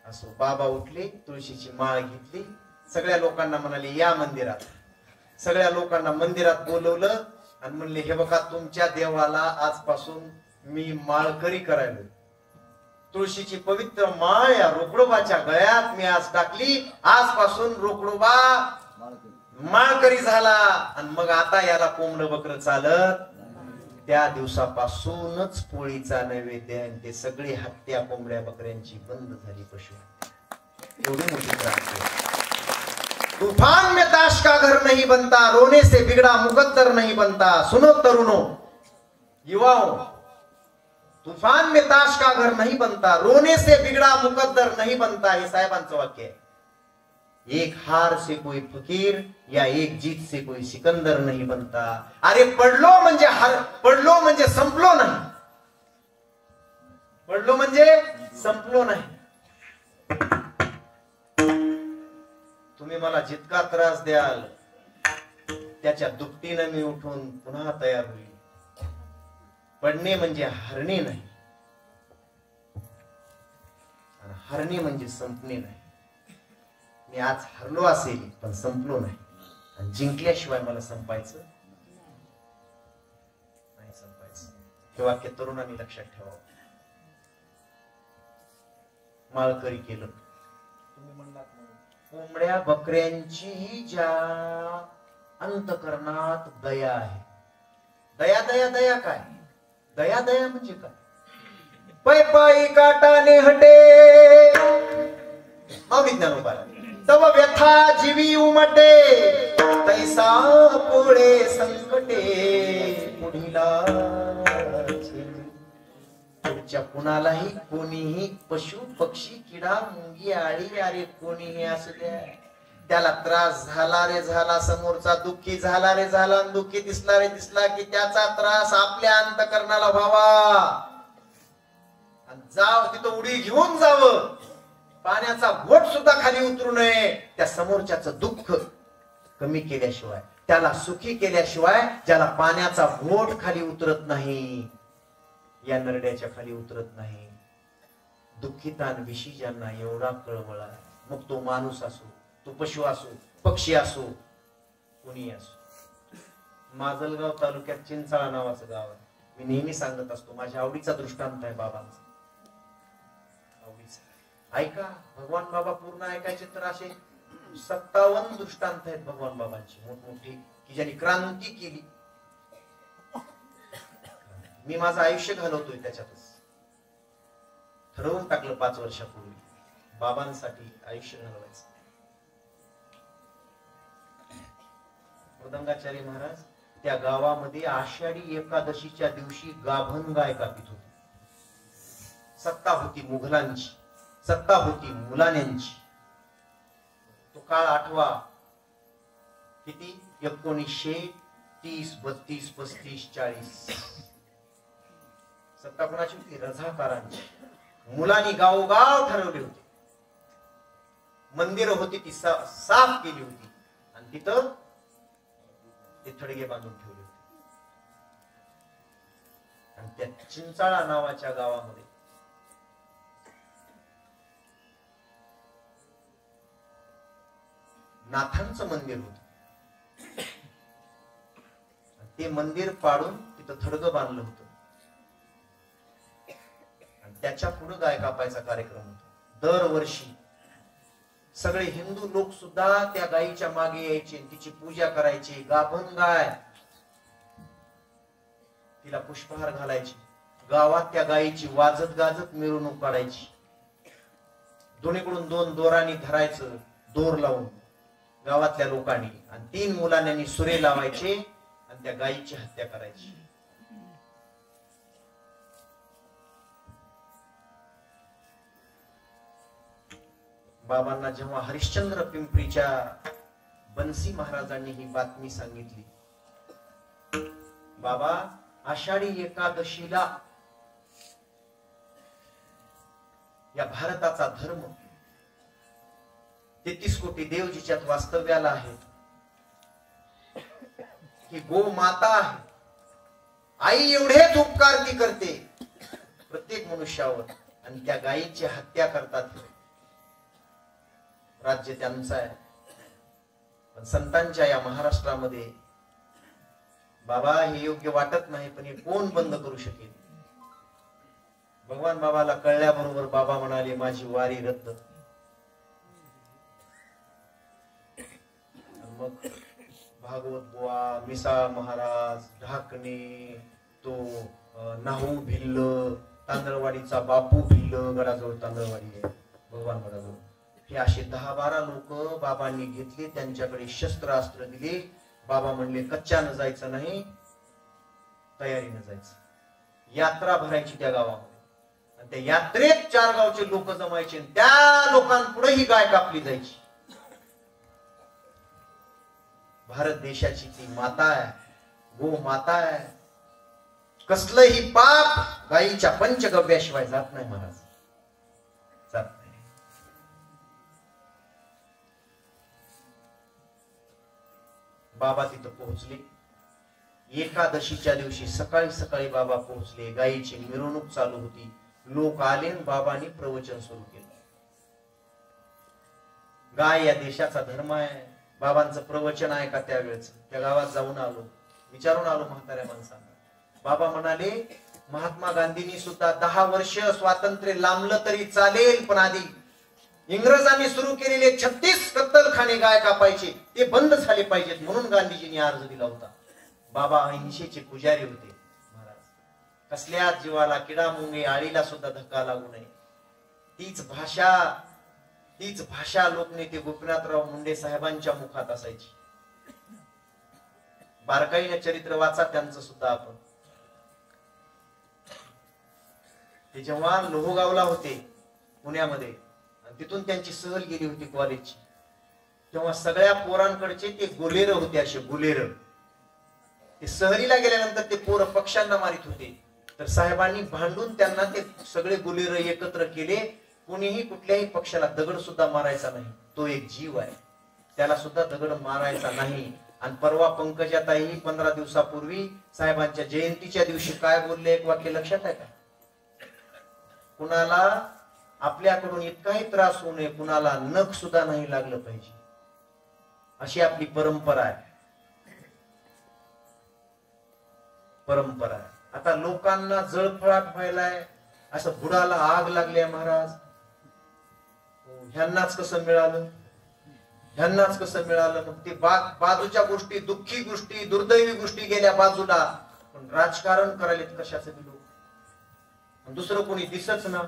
असो बाबा उठले, तुळशीची माळ घेतली, सगळ्या लोकांना म्हणाले या मंदिरात. सगळ्या लोकांना मंदिरात बोलवलं आणि म्हणले हे बघा तुमच्या देवाला आजपासून मी माळकरी करायलो. तुळशीची पवित्र माळ या रोकडोबाच्या गळ्यात मी आज टाकली. आजपासून रोकडोबा माळकरी झाला. आणि मग आता याला कोंबड बकर चालत. त्या दिवसापासूनच पोळीचा नैवेद्य आणि ते सगळी हत्या कोंबड्या बकऱ्यांची बंद झाली. पशु एवढी मोठी क्रांती. तूफान में ताश का घर नहीं बनता, रोने से बिगड़ा मुकद्दर नहीं बनता. सुनो तरुणों युवाओं, तूफान में ताश का घर नहीं बनता, रोने से बिगड़ा मुकद्दर नहीं बनता. हे साहेबांचं वाक्य आहे. एक हार से कोई फकीर या एक जीत से कोई सिकंदर नहीं बनता. अरे पडलो म्हणजे संपलो नाही. पडलो म्हणजे संपलो नाही. तुम्ही मला जितका त्रास द्याल त्याच्या दुपटीनं मी उठून पुन्हा तयार होईल. पडणे म्हणजे हरणे नाही, हरणे म्हणजे संपणे नाही. मी आज हरलो असेल पण संपलो नाही. आणि जिंकल्याशिवाय मला संपायचं नाही. संपायचं हे वाक्य तरुणांनी लक्षात ठेवावं. माळकरी केलं. तुम्ही म्हणलात कोंबड्या बकऱ्यांची ज्या अंतकरणात दया आहे. दया दया दया काय? दया दया म्हणजे काय? पै पायी काटाने हटे अविज्ञान उपाय तव व्यथा जीवी उमटे तैसा पोळे संकटे पुढीला. तुमच्या कुणालाही कोणीही पशु पक्षी किडा मुंगी आळी अरे कोणीही असू द्या त्याला त्रास झाला रे झाला, समोरचा दुःखी झाला रे झाला, दुःखी दिसला रे दिसला की त्याचा त्रास आपल्या अंतकरणाला व्हावा. आणि जाव तिथं उडी घेऊन जावं. पाण्याचा घोट सुद्धा खाली उतरू नये. त्या समोरच्याचं दुःख कमी केल्याशिवाय, त्याला सुखी केल्याशिवाय ज्याला पाण्याचा घोट खाली उतरत नाही, या नरड्याच्या खाली उतरत नाही. दुःखितांविषयी ज्यांना एवढा कळवळा, मग तो माणूस असो, तो पशु असो, पक्षी असो, कोणी असो. माजलगाव तालुक्यात चिंचाळा नावाचं गाव आहे. मी नेहमी सांगत असतो, माझ्या आवडीचा दृष्टांत आहे बाबांचा. आवडीचा ऐका. भगवान बाबा पूर्ण ऐकायचे तर असे 57 दृष्टांत आहेत भगवान बाबांची मोठमोठी, की ज्यांनी क्रांती केली. मी माझं आयुष्य घालवतोय त्याच्यातच. ठरवून टाकलं 5 वर्षापूर्वी बाबांसाठी आयुष्य घालवायचं. मृदंगाचार्य महाराज त्या गावामध्ये आषाढी एकादशीच्या दिवशी गाभण गाय कापित होती. सत्ता होती मुघलांची, सत्ता होती मुलाण्यांची. तो काळ आठवा. किती? 1930, 32, 35, 40. सत्ता कोणाची होती? रझाकारांची. मुलांनी गावोगाव ठरवले होते. मंदिरं होती ती साफ केली होती आणि तिथं ते थडगे बांधून ठेवले होते. आणि त्या चिंचाळा नावाच्या गावामध्ये नाथांचं मंदिर होत. ते मंदिर पाडून तिथं थडगं बांधलं होतं. त्याच्या पुढे गाय कापायचा कार्यक्रम होता. दरवर्षी सगळे हिंदू लोक सुद्धा त्या गायीच्या मागे यायचे, तिची पूजा करायची. गाभण गाय, तिला पुष्पहार घालायची. गावात त्या गायीची वाजत गाजत मिरवणूक काढायची. दोन्हीकडून 2 दोरांनी धरायचं, दोर लावून गावातल्या लोकांनी, आणि 3 मुलांनी सुरे लावायचे आणि त्या गायीची हत्या करायची. बाबांना जेव्हा हरिश्चंद्र पिंपरीच्या बन्सी महाराजांनी ही बातमी सांगितली, बाबा आषाढी एकादशीला या भारताचा धर्म 33 कोटी देव जिच्यात वास्तव्याला आहे, ही गो माता आहे. आई एवढेच उपकार ती करते प्रत्येक मनुष्यावर, आणि त्या गायीची हत्या करतात. राज्य त्यांचं आहे. पण संतांच्या या महाराष्ट्रामध्ये बाबा हे योग्य वाटत नाही, पण हे कोण बंद करू शकेल? भगवान बाबाला कळल्याबरोबर बाबा म्हणाले माझी वारी रद्द. मग भागवत बुवा, मिसाळ महाराज, ढाकणे, तो नाहू भिल्ल, तांदळवाडीचा बापू भिल्ल, गडाजवळ तांदळवाडी आहे भगवान गडाजवळ, हे असे 10-12 लोक बाबांनी घेतले. त्यांच्याकडे शस्त्र अस्त्र दिले. बाबा म्हणले कच्च्यानं जायचं नाही, तयारीनं जायचं. यात्रा भरायची त्या गावामध्ये, आणि त्या यात्रेत 4 गावचे लोक जमायचे, त्या लोकांपुढे ही गाय कापली जायची. भारत देशाची ती माता आहे, गो माता आहे. कसलंही पाप गायीच्या पंचगव्याशिवाय जात नाही महाराज, जात नाही. बाबा तिथं पोहोचले. एकादशीच्या दिवशी सकाळी सकाळी बाबा पोहोचले. गायीची मिरवणूक चालू होती. लोक आले, बाबांनी प्रवचन सुरू केलं. गाय या देशाचा धर्म आहे. बाबांचं प्रवचन आहे का त्यावेळेच? त्या गावात जाऊन आलो, विचारून आलो म्हाताऱ्या माणसांना. बाबा म्हणाले महात्मा गांधींनी सुद्धा 10 वर्ष स्वातंत्र्य लांबलं तरी चालेल, पण आधी इंग्रजांनी सुरू केलेले 36 कत्तलखाने गाय कापायचे ते बंद झाले पाहिजेत, म्हणून गांधीजींनी अर्ज दिला होता. बाबा 80चे पुजारी होते महाराज. कसल्याच जीवाला किडा मुंगे आळीला सुद्धा धक्का लागू नये, तीच भाषा लोकनेते गोपीनाथराव मुंडे साहेबांच्या मुखात असायची. बारकाईने चरित्र वाचा त्यांचं सुद्धा आपण. ते जेव्हा लोहगावला होते पुण्यामध्ये, तिथून त्यांची सहल गेली होती कॉलेजची, तेव्हा सगळ्या पोरांकडचे ते गुलेर होते, असे गुलेर. ते सहलीला गेल्यानंतर ते पोरं पक्ष्यांना मारित होते, तर साहेबांनी भांडून त्यांना ते सगळे गुलेर एकत्र केले. कोणीही कुठल्याही पक्षाला दगड सुद्धा मारायचा नाही, तो एक जीव आहे, त्याला सुद्धा दगड मारायचा नाही. आणि परवा पंकजाताई 15 दिवसापूर्वी साहेबांच्या जयंतीच्या दिवशी काय बोलले, एक वाक्य लक्षात आहे का? कुणाला आपल्याकडून इतकाही त्रास होऊ नये, कुणाला नख सुद्धा नाही लागलं पाहिजे, अशी आपली परंपरा आहे. आता लोकांना जळफळाट व्हायलाय, असं बुडाला आग लागली महाराज. ह्यांनाच कसं मिळालं. मग ते बाजूच्या गोष्टी, दुःखी गोष्टी, दुर्दैवी गोष्टी गेल्या बाजूला, पण राजकारण करायला कशाचं बी लोक. दुसरं कोणी दिसच ना,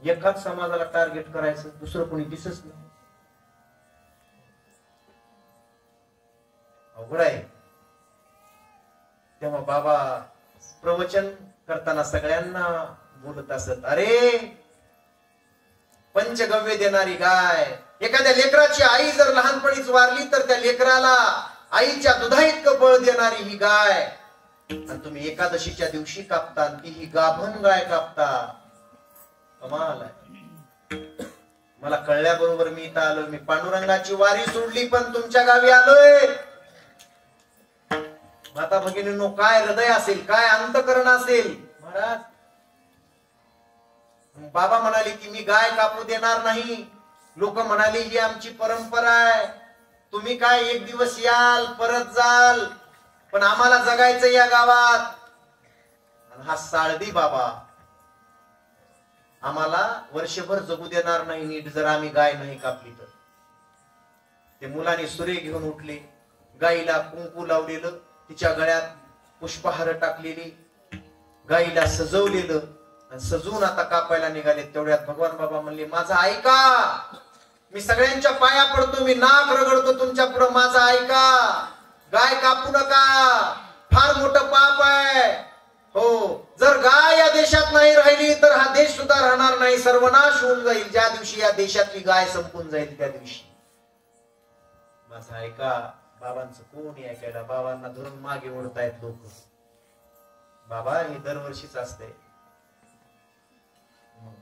एकाच समाजाला टार्गेट करायचं, दुसरं कोणी दिसच ना, अवघड आहे. तेव्हा बाबा प्रवचन करताना सगळ्यांना बोलत असत, अरे पंचगव्य देणारी गाय, एखाद्या लेकराची आई जर लहानपणीच वारली तर त्या लेकराला आईच्या दुधा इतकं बळ देणारी ही गाय, आणि तुम्ही एकादशीच्या दिवशी कापता, ती ही गाभण गाय कापता. कमाल आहे. मला कळल्याबरोबर मी इथं आलो. मी पांडुरंगाची वारी सोडली, पण तुमच्या गावी आलोय. माता भगिनींनो, काय हृदय असेल, काय अंतकरण असेल महाराज. बाबा म्हणाले की मी गाय कापू देणार नाही. लोक म्हणाले ही आमची परंपरा आहे, तुम्ही काय एक दिवस याल परत जाल, पण आम्हाला जगायचं या गावात. आणि हा साळदी बाबा आम्हाला वर्षभर जगू देणार नाही नीट, जर आम्ही गाय नाही कापली तर. ते मुलाने सुरे घेऊन उठले, गाईला कुंकू लावलेलं, तिच्या गळ्यात पुष्पहार टाकलेली, गाईला सजवलेलं, आणि सजवून आता कापायला निघाले. तेवढ्यात भगवान बाबा म्हणले, माझा ऐका, मी सगळ्यांच्या पाया पडतो, मी नाक रगडतो तुमच्या पुढे, माझा ऐका, गाय कापू नका, फार मोठं पाप आहे. हो, जर गाय या देशात नाही राहिली तर हा देश सुद्धा राहणार नाही, सर्वनाश होऊन जाईल. ज्या दिवशी या देशातली गाय संपून जाईल त्या दिवशी. माझा ऐका. बाबांचं कोणी ऐकायला? बाबांना धरून मागे ओढतायत लोक. बाबा हे दरवर्षीच असते.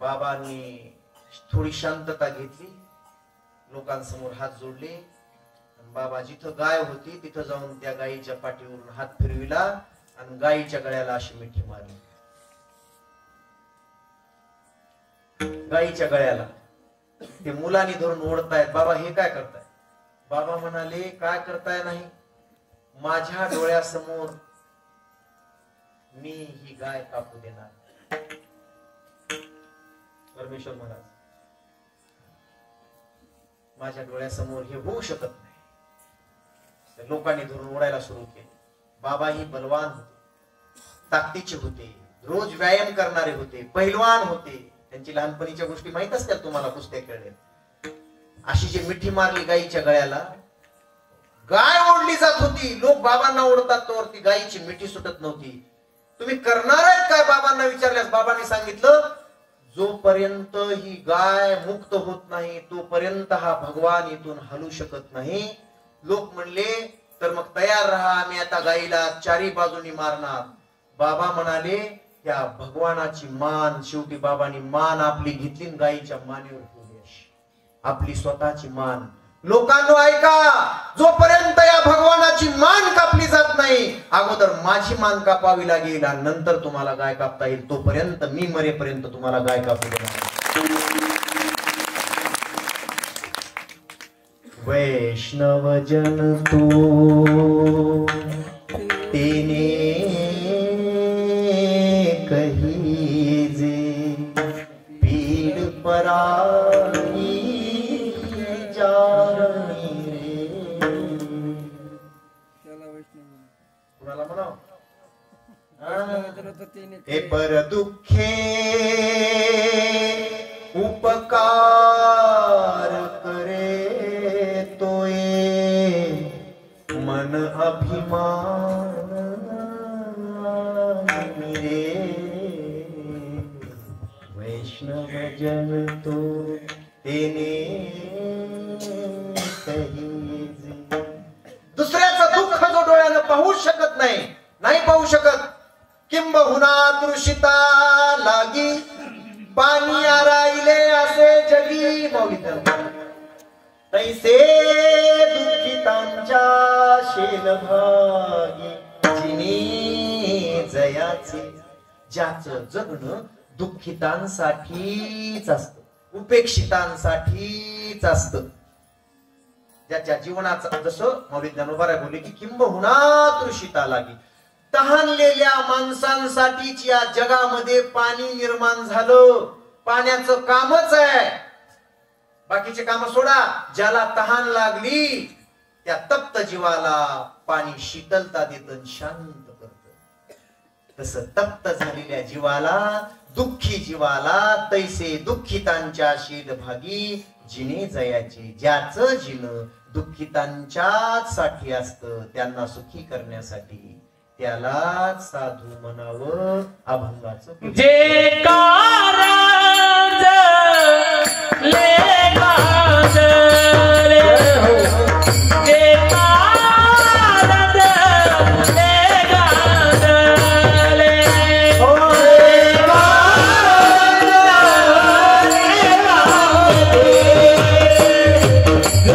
बाबांनी थोडी शांतता घेतली, लोकांसमोर हात जोडले आणि बाबा जिथं गाय होती तिथं जाऊन त्या गायीच्या पाठीवरून हात फिरविला आणि गायीच्या गळ्याला अशी मिठी मारली. गायीच्या गळ्याला. ते मुलांनी धरून ओढतायत. बाबा हे काय करताय? बाबा म्हणाले काय करताय नाही, माझ्या डोळ्यासमोर मी ही गाय कापू देणार. परमेश्वर महाराज, माझ्या डोळ्यासमोर हे होऊ शकत नाही. लोकांनी धरून ओढायला सुरू केले. बाबा ही बलवान होते, ताकदीचे होते, रोज व्यायाम करणारे होते, पहिलवान होते. त्यांची लहानपणीच्या गोष्टी माहित असतात तुम्हाला, कुस्त्या खेळले. अशी जी मिठी मारली गायीच्या गळ्याला, गाय ओढली जात होती. लोक बाबांना ओढतात तर ती गायीची मिठी सुटत नव्हती. तुम्ही करणार आहेत काय बाबांना विचारल्यास बाबांनी सांगितलं, जोपर्यंत ही गाय मुक्त होत नाही तोपर्यंत हा भगवान इथून हलू शकत नाही. लोक म्हणले तर मग तयार राहा, आम्ही आता गायीला चारी बाजूनी मारणार. बाबा म्हणाले त्या भगवानाची मान, शेवटी बाबांनी मान आपली घेतली, गायीच्या मानेवर ठेवली अशी आपली स्वतःची मान. लोकांनो ऐका, जोपर्यंत या भगवानाची मान कापली जात नाही, अगोदर माझी मान कापावी लागेल आणि नंतर तुम्हाला गाय कापता येईल. तोपर्यंत मी मरेपर्यंत तुम्हाला गाय कापू देणार. वैष्णव जन तो तेने कहीजे पीड पराई जानी रे. कुणाला म्हणाव हे पर दुःखे उपकार करे तोये मन अभिमान रे. वैष्णव जन तो तेने कहीजे. दुसऱ्याचं दुःख जो डोळ्यानं पाहू शकत नाही पाहू शकत, किंबहुना तृषिता लागी पाणी राहिले असे जगी. तैसे दुःखितांच्या शेलभागी जिनी जयाचे. ज्याचं जगणं दुःखितांसाठीच असतं, उपेक्षितांसाठीच असतं, ज्याच्या जीवनाचं, जसं मौली ज्ञानोबा बोलले की किंबहुना तृषिता लागी, तहानलेल्या माणसांसाठीच या जगामध्ये पाणी निर्माण झालं. पाण्याचं कामच आहे, बाकीचे काम सोडा. ज्याला तहान लागली त्या तप्त जीवाला पाणी शीतलता देतं, शांत करतं. तसं तप्त झालेल्या जीवाला, दुःखी जीवाला तैसे दुःखितांच्या शीलभागी जिने जयाचे. ज्याचं जिणं दुःखितांच्याच साठी असतं, त्यांना सुखी करण्यासाठी, त्याला साधू म्हणावं. अभंगाचं जे कारंज ले गांज रे हो, जे कारंज ले गांज ले हो, जे कारंज ले गांज ले, जे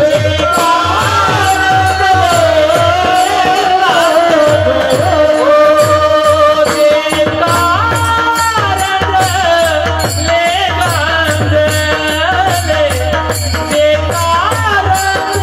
कारंज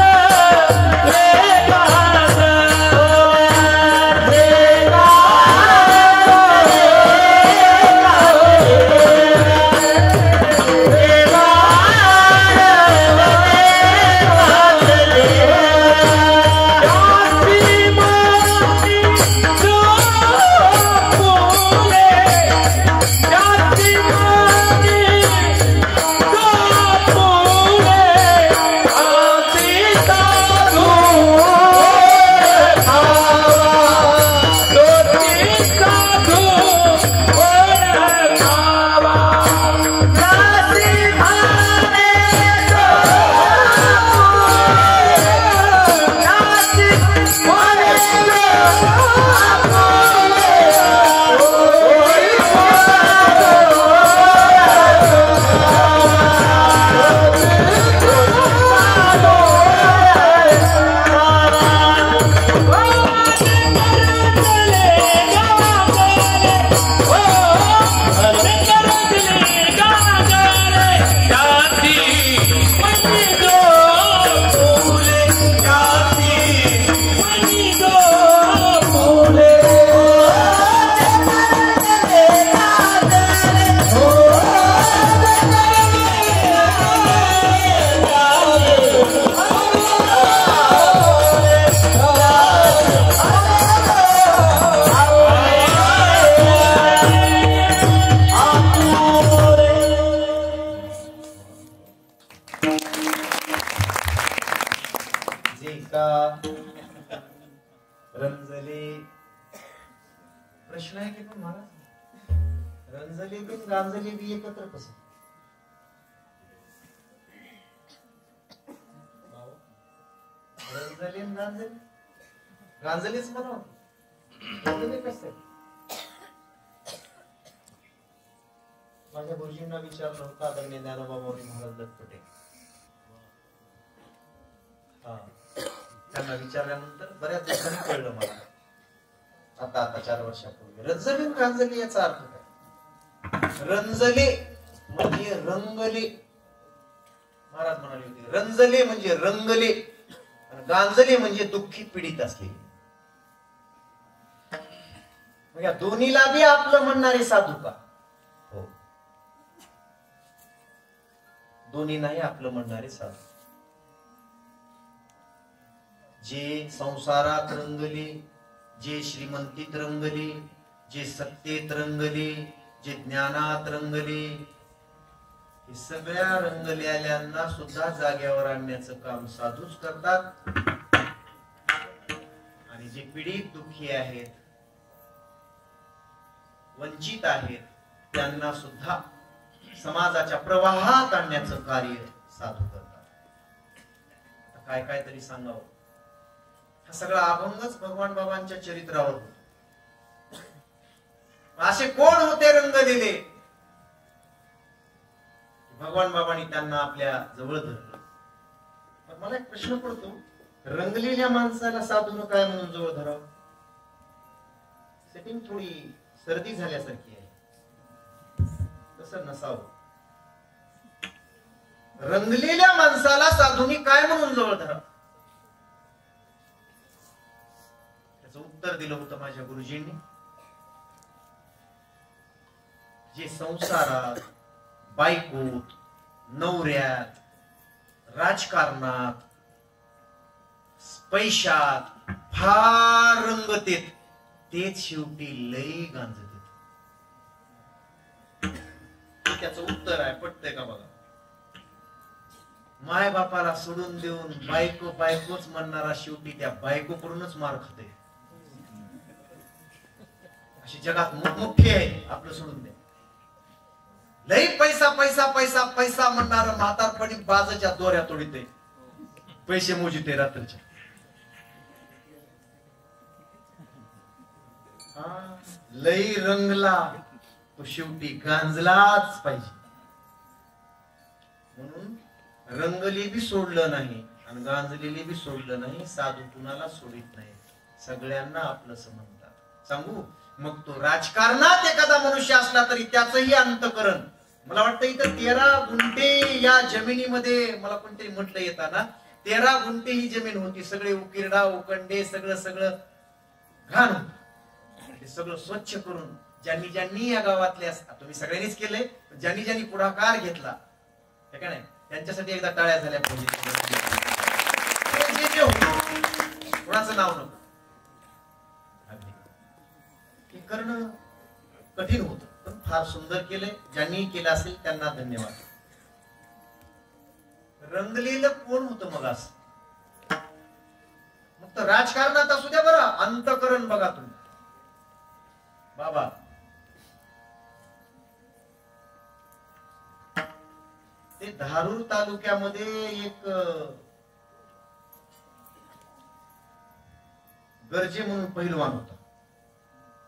रंजले प्रश्न आहे की पण महाराज रंजले बी गांजले बी एकत्र कसं रंजले गांजले गांजलेच म्हणावं रंजले कसं माझ्या गुरुजींना विचारलं होतं आदरणीय ज्ञानोबा माऊली महाराज लटपटे त्यांना विचारल्यानंतर बऱ्याच दिवसांनी कळलं मला आता 4 वर्षापूर्वी रंजले गांजले याचा अर्थ काय रंजले म्हणजे रंगले महाराज म्हणाले होते रंजले म्हणजे रंगले आणि गांजले म्हणजे दुःखी पीडित असलेले या दोन्हीला बी आपलं म्हणणारे साधू का हो दोन्ही नाही आपलं म्हणणारे साधू जे संसारात रंगले जे श्रीमंतीत रंगले जे सत्तेत रंगले जे ज्ञानात रंगले हे सगळ्या रंगलेल्यांना सुद्धा जाग्यावर आणण्याचं काम साधूच करतात आणि जे पीडित दुःखी आहेत वंचित आहेत त्यांना सुद्धा समाजाच्या प्रवाहात आणण्याचं कार्य साधू करतात काय काय तरी सांगावं हा सगळा अभंगच भगवान बाबांच्या चरित्रावर होतो असे कोण होते रंगलेले भगवान बाबांनी त्यांना आपल्या जवळ धरलं पण मला एक प्रश्न पडतो रंगलेल्या माणसाला साधून काय म्हणून जवळ धरावं सेटिंग थोडी सर्दी झाल्यासारखी आहे तसं नसावं रंगलेल्या माणसाला साधूनी काय म्हणून जवळ धरावं त्याचं उत्तर दिलं होतं माझ्या गुरुजींनी जे संसारात बायकोत नवऱ्यात राजकारणात पैशात फार रंगतेत तेच शेवटी लई गांजतेत त्याचं उत्तर आहे पटतंय का बघा माय बापाला सोडून देऊन बायकोच म्हणणारा शेवटी त्या बायकोकडूनच मार खाते अशी जगात मोठमोठी आहे आपलं सोडून दे लई पैसा पैसा पैसा पैसा म्हणणार म्हातारपणी बाजाच्या दोऱ्या तोडीते पैसे मोजिते रात्रीच्या लई रंगला तो शेवटी गांजलाच पाहिजे म्हणून रंगली बी सोडलं नाही आणि गांजलेली बी सोडलं नाही साधू कुणाला सोडित नाही सगळ्यांना आपलं म्हणतात सांगू मग तो राजकारणात एखादा मनुष्य असला तरी त्याचंही अंतकरण मला वाटतं इथं 13 गुंठे या जमिनीमध्ये मला कोणतरी म्हटलं येताना 13 गुंठे ही जमीन होती सगळे उकिरडा उकंडे सगळं घाण होत सगळं स्वच्छ करून ज्यांनी या गावातले तुम्ही सगळ्यांनीच केलंय ज्यांनी पुढाकार घेतला हे का नाही त्यांच्यासाठी एकदा टाळ्या झाल्या पाहिजे कोणाचं नाव नको हे करणं कठीण होत पण फार सुंदर केलंय ज्यांनी केलं असेल त्यांना धन्यवाद रंगलेलं कोण होतं मग असं मग तर राजकारणात असू द्या बरं अंतकरण बघा तुम्ही बाबा ते धारूर तालुक्यामध्ये एक गरजे म्हणून पहिलवान होता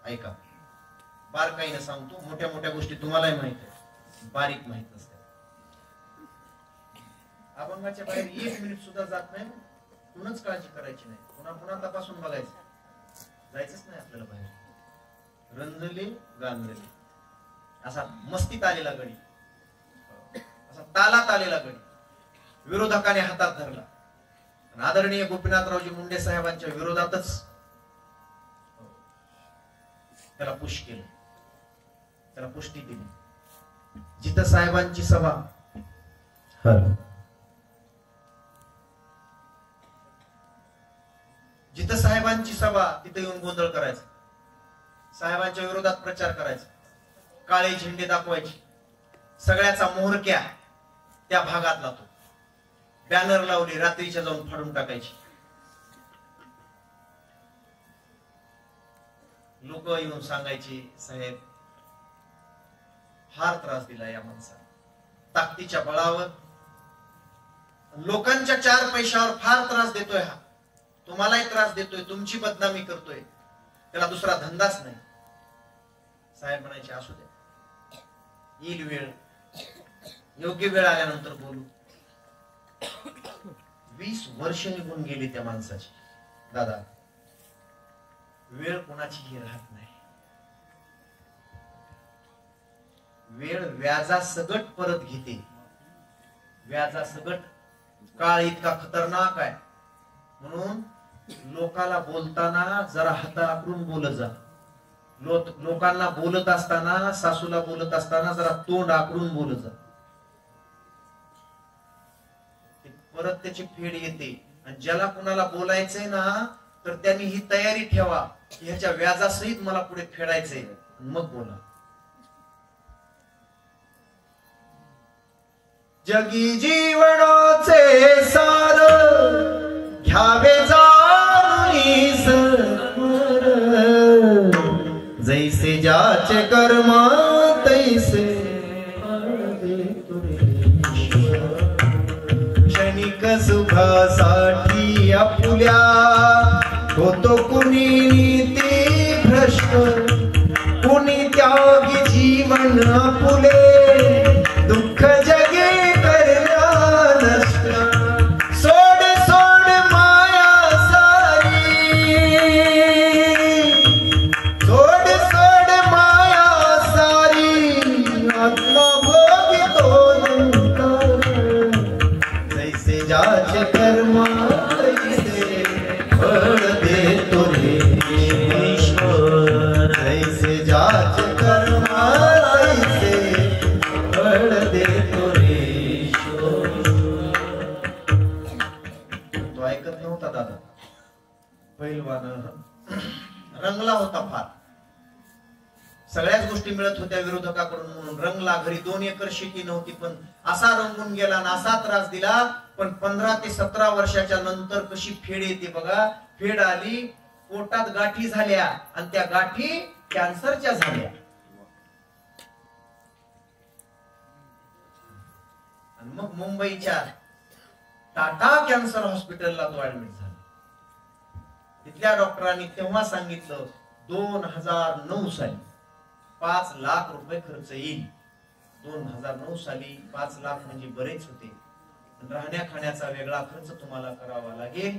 ऐका बारकाईने सांगतो मोठ्या मोठ्या गोष्टी तुम्हालाही माहित आहे बारीक माहित नसते अभंगाच्या बाहेर 1 मिनिट सुद्धा जात नाही कुणच काळजी करायची नाही पुन्हा तपासून बघायचं जायचंच नाही आपल्याला बाहेर रंजले गांजले असा मस्तीत आलेला गडी असा तालात आलेला गडी विरोधकाने हातात धरला आदरणीय गोपीनाथरावजी मुंडे साहेबांच्या विरोधातच त्याला पुश केलं त्याला पुष्टी दिली जिथं साहेबांची सभा जिथं साहेबांची सभा तिथे येऊन गोंधळ करायचा साहेबांच्या विरोधात प्रचार करायचा काळे झेंडे दाखवायचे सगळ्याचा मोहरक्या त्या भागातला तो बॅनर लावले रात्रीच्या जाऊन फाडून टाकायची लोक येऊन सांगायचे, साहेब फार त्रास दिला या माणसाला, ताकदीच्या बळावर लोकांच्या 4 पैशावर फार त्रास देतोय हा, तुम्हालाही त्रास देतोय, तुमची बदनामी करतोय, त्याला दुसरा धंदाच नाही. साहेब म्हणायचे असू द्या, येईल वेळ, योग्य वेळ आल्यानंतर बोलू. 20 वर्ष निघून गेली त्या माणसाची. दादा, वेळ कोणाचीही राहत नाही. वेळ व्याजासकट परत घेते. व्याजासकट. काळ इतका खतरनाक आहे, म्हणून लोकाला बोलताना जरा हात आकडून बोलत जा. लोकांना बोलत असताना, सासूला बोलत असताना जरा तोंड आकडून बोलत जा. परत त्याची फेड येते. आणि ज्याला कुणाला बोलायचंय ना, तर त्यांनी ही तयारी ठेवा, ह्याच्या व्याजासहित मला पुढे फेडायचंय, मग बोला. जगी जीवनाचे सार घ्यावे जाऊनी समर, जैसे ज्याचे कर्म तैसे क्षणिक सुखासाठी आपुल्या होतो कुणी नीती भ्रष्ट, कुणी त्यागी जीवन आपुले दुःख जगे करण्या नष्ट. सोड सोड माया सारी, सोड सोड माया सारी, आत्मा भोगितो नंतर, जैसे ज्याचे कर्म तैसे फळ देतो रे ईश्वर, जैसे ज्याचे कर्म तैसे फळ देतो रे ईश्वर. तो ऐकत नव्हता दादा. पहिलवान रंगला होता फार. सगळ्याच गोष्टी मिळत होत्या विरोधकाकडून म्हणून रंगला. घरी 2 एकर शेती नव्हती, पण असा रंगून गेला आणि असा त्रास दिला. पण 15 ते 17 वर्षाच्या नंतर कशी फेड येते बघा. फेड आली, पोटात गाठी झाल्या आणि त्या गाठी कॅन्सरच्या झाल्या. आणि मग मुंबईच्या टाटा कॅन्सर हॉस्पिटलला तो ऍडमिट झाला. तिथल्या डॉक्टरांनी तेव्हा सांगितलं 2009 साली 5 लाख रुपये खर्च येईल. 2009 साली 5 लाख म्हणजे बरेच होते. राहण्या खाण्याचा वेगळा खर्च तुम्हाला करावा लागेल.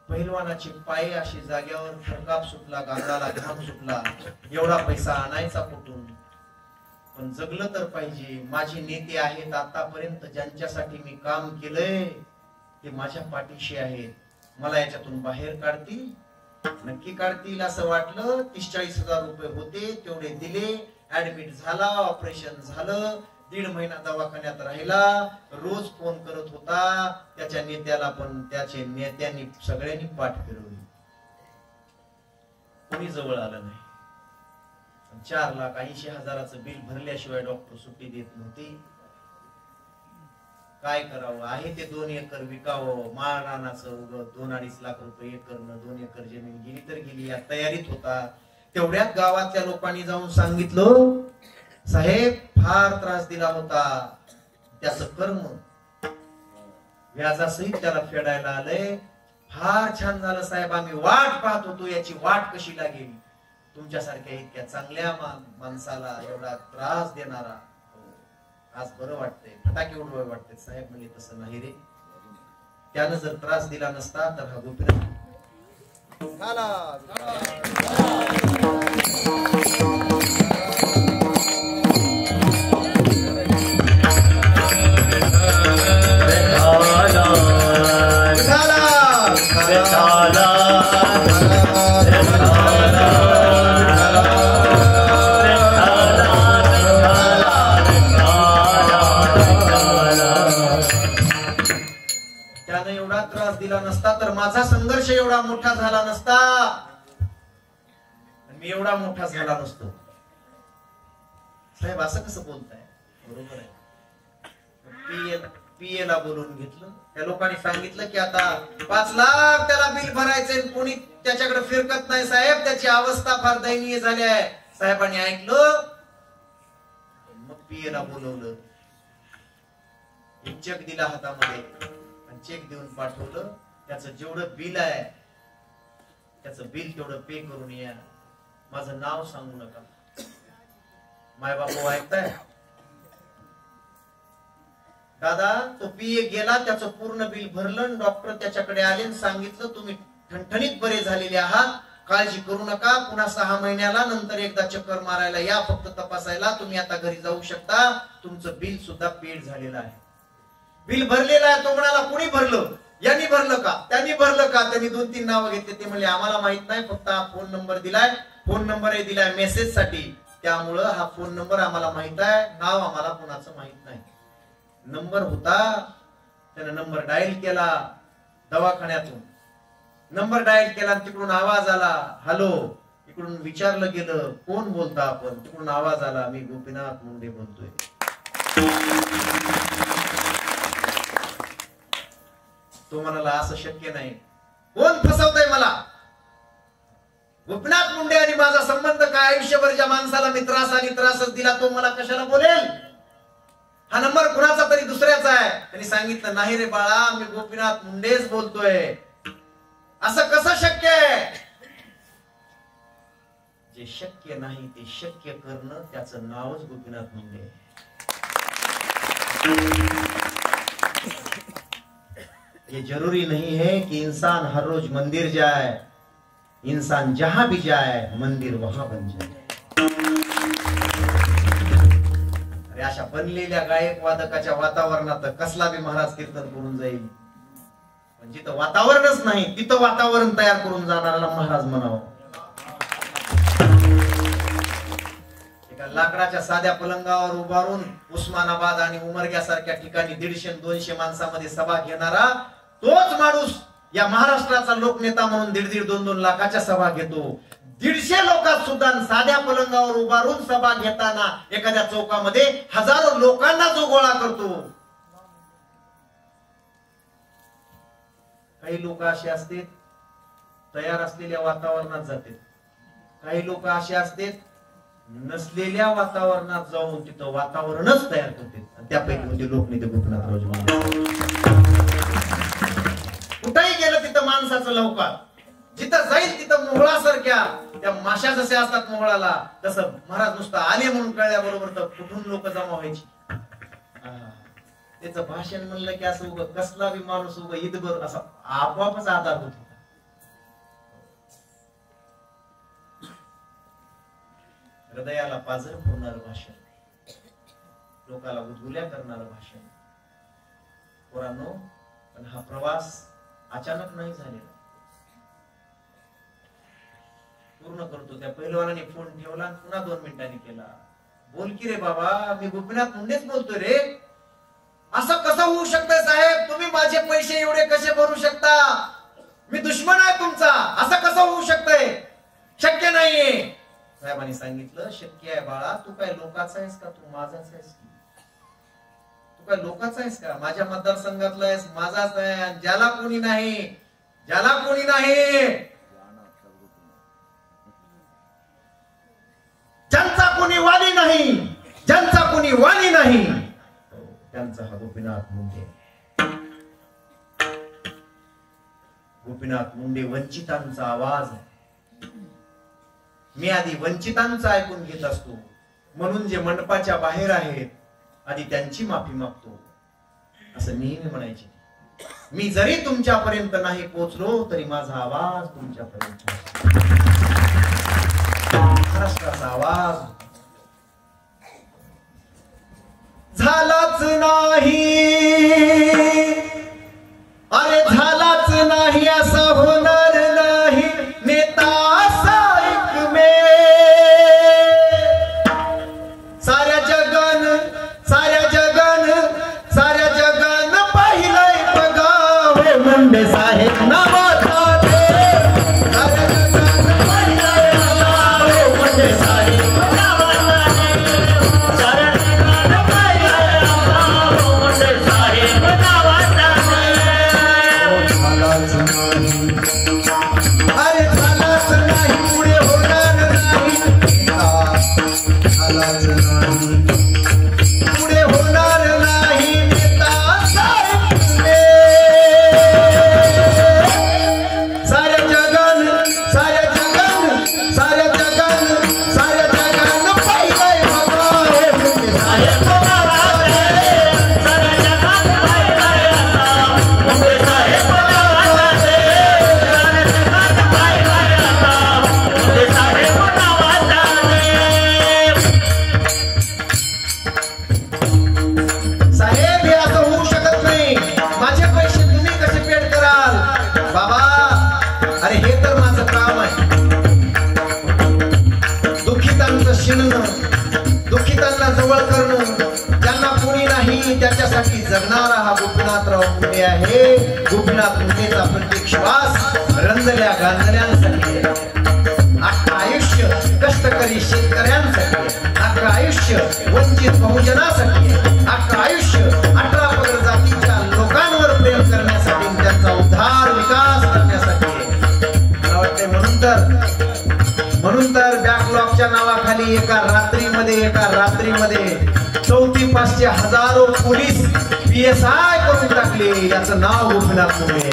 पहिलवानाचे पाय अशी जाग्यावर थरकाप सुटला, गांगाला घाम सुटला. एवढा पैसा आणायचा कुठून? पण जगलं तर पाहिजे. माझे नेते आहेत, आतापर्यंत ज्यांच्यासाठी मी काम केलंय ते माझ्या पाठीशी आहेत. मला याच्यातून बाहेर काढतील, नक्की काढतील असं वाटलं. 30-40 हजार रुपये होते, तेवढे दिले. ऍडमिट झाला, ऑपरेशन झालं. 1.5 महिना दवाखान्यात राहिला. रोज फोन करत होता. त्याच्या नेत्याला पण त्याचे नेत्यांनी सगळ्यांनी पाठ फिरवली. कोणी जवळ आलं नाही. 4,80,000चं बिल भरल्याशिवाय डॉक्टर सुट्टी देत नव्हती. काय करावं? आहे ते 2 एकर विकावं. माळरानाचं उगं 2-2.5 लाख रुपये एकरनं 2 एकर जमीन गेली तर गेली, या तयारीत होता. तेवढ्यात गावातल्या लोकांनी जाऊन सांगितलं, साहेब फार त्रास दिला होता, त्याचं कर्म व्याजासहित त्याला फेडायला आलंय. फार छान झालं साहेब, आम्ही वाट पाहत होतो याची वाट कशी लागेल. तुमच्यासारख्या इतक्या चांगल्या माणसाला एवढा त्रास देणारा आज बरं वाटतंय, फटाके उडवाय वाटतंय. साहेब म्हणजे तसं नाही रे. त्यानं जर त्रास दिला नसता तर हा गोपीनाथ दिला नसता तर माझा संघर्ष एवढा मोठा झाला नसता, मी एवढा मोठा झाला नसतो. साहेब असं कसं बोलताय? बरोबर आहे. पीए ला बोलून घेतलं. त्या लोकांनी सांगितलं की आता 5 लाख त्याला बिल भरायचंय, कोणी त्याच्याकडे फिरकत नाही साहेब, त्याची अवस्था फार दयनीय झाली आहे. साहेबांनी ऐकलं, मग पीएला बोलवलं, एक चेक दिला हातामध्ये आणि चेक देऊन पाठवलं. त्याचं जेवढं बिल आहे त्याचं बिल तेवढं पे करून या, माझं नाव सांगू नका. माय बापू ऐकताय? दादा तो पीए गेला, त्याचं पूर्ण बिल भरलं. डॉक्टर त्याच्याकडे आले आणि सांगितलं तुम्ही ठणठणीत बरे झालेले आहात, काळजी करू नका, पुन्हा 6 महिन्याला नंतर एकदा चक्कर मारायला या, फक्त तपासायला. तुम्ही आता घरी जाऊ शकता, तुमचं बिल सुद्धा पेड झालेलं आहे. बिल भरलेलं आहे. तो म्हणाला कोणी भरलं? यांनी भरलं का, त्यांनी भरलं का? त्यांनी 2-3 नावं घेतले. ते म्हणले आम्हाला माहित नाही, फक्त हा फोन नंबर दिलाय, फोन नंबरही दिलाय मेसेज साठी, त्यामुळं हा फोन नंबर आम्हाला माहित आहे, नाव आम्हाला कोणाचं माहित नाही. नंबर होता, त्याने नंबर डायल केला दवाखान्यातून, नंबर डायल केला, तिकडून आवाज आला हॅलो. इकडून विचारलं गेलं कोण बोलता आपण, तिकडून आवाज आला मी गोपीनाथ मुंडे बोलतोय. तो म्हणाला असं शक्य नाही, कोण फसवतंय मला? गोपीनाथ मुंडे आणि माझा संबंध काय? आयुष्यभर ज्या माणसाला मी त्रास आणि त्रासच दिला तो मला कशाला बोलेल? हा नंबर कुणाचा तरी दुसऱ्याचा आहे. त्यांनी सांगितलं नाही रे बाळा, मी गोपीनाथ मुंडेच बोलतोय. असं कसं शक्य आहे? जे शक्य नाही ते शक्य करणं, त्याचं नावच गोपीनाथ मुंडे. ये जरूरी नहीं है कि इंसान हर रोज मंदिर जाए, इंसान जहां भी जाए मंदिर वहां बन जाए. अरे अशा बनलेल्या गायक वादकाच्या वातावरणात कसला बी महाराज कीर्तन करून जाईल, पण जिथं वातावरणच नाही तिथं वातावरण तयार करून जाणाऱ्याला महाराज म्हणावं. एका लाकडाच्या साध्या पलंगावर उभारून उस्मानाबाद आणि उमरग्यासारख्या ठिकाणी 150-200 माणसामध्ये सभा घेणारा तोच माणूस या महाराष्ट्राचा लोकनेता म्हणून 1.5-2 लाखाच्या सभा घेतो. 150 लोकात सुद्धा साध्या पलंगावर उभारून सभा घेताना एखाद्या चौकामध्ये हजारो लोकांना जो गोळा करतो. काही लोक असे असतात तयार असलेल्या वातावरणात जातात, काही लोक असे असतात नसलेल्या वातावरणात जाऊन तिथं वातावरणच तयार करते. त्यापैकी म्हणजे लोकनेते गोपीनाथरावजी मुंडे. कुठेही गेलं तिथं माणसाचं लवकर, जिथं जाईल तिथं मोहळासारख्या त्या माशा जसे असतात मोहळाला, तसं महाराज नुसतं आले म्हणून कळल्याबरोबर तर कुठून लोक जमा व्हायची. त्याचं भाषण म्हणलं की असं उगं कसला बी माणूस उगं ईदभर असा आपोआपच आधार होत. हृदयाला पाझर फोडणारं भाषण, लोकाला गुदगुल्या करणारं भाषण. पोरांनो, पण हा प्रवास अचानक नाही झालेला. पूर्ण करतो. त्या पहिलवानाने फोन ठेवला, पुन्हा 2 मिनिटांनी केला. बोल की रे बाबा, मी गोपीनाथ मुंडेच बोलतोय रे. असं कसं होऊ शकतंय साहेब? तुम्ही माझे पैसे एवढे कसे भरू शकता? मी दुश्मन आहे तुमचा, असं कसं होऊ शकतंय? शक्य नाहीये. साहेबांनी सांगितलं शक्य आहे बाळा. तू काय लोकाचा आहेस का? तू माझाच आहेस. तू काय लोकाचा आहेस का? माझ्या मतदारसंघातला आहेस, माझाच आहे. ज्याला कोणी नाही, ज्याला कोणी नाही, ज्यांचा कोणी वाली नाही, ज्यांचा कोणी वाली नाही, त्यांचा हा गोपीनाथ मुंडे. गोपीनाथ मुंडे वंचितांचा आवाज आहे. मी आधी वंचितांचा ऐकून घेत असतो, म्हणून जे मंडपाच्या बाहेर आहेत आधी त्यांची माफी मागतो, असं नेहमी म्हणायचे. मी जरी तुमच्यापर्यंत नाही पोहोचलो तरी माझा आवाज तुमच्यापर्यंत, महाराष्ट्राचा आवाज. झालाच नाही, अरे झालाच नाही असं होणार नाही. नेता साऱ्या जगान पाहिलंय बघा मुंडे साहेब नावाचा साऱ्या जगान पाहिलंय बघा मुंडे साहेब. माझं काम आहे. दुःखितांचं शिणणं, दुःखितांना जवळ करणं, ज्यांना कोणी नाही त्याच्यासाठी जगणारा हा गोपीनाथराव मुंडे आहे. गोपीनाथ मुंडेचा प्रत्येक श्वास रंजल्या गांजल्यांसाठी, अख्खं आयुष्य कष्टकरी शेतकऱ्यांसाठी, अख्खं आयुष्य वंचित बहुजनासाठी, अख्खं आयुष्य 18 पगड जातीच्या लोकांवर प्रेम करण्यासाठी, त्यांचा उद्धार विकास करण्यासाठी. मला वाटते म्हणून तर बॅकलॉगच्या नावाखाली एका रात्रीमध्ये 4-500 हजारो पोलीस PSI करून टाकले. याचं नाव गोपीनाथ मुंडे.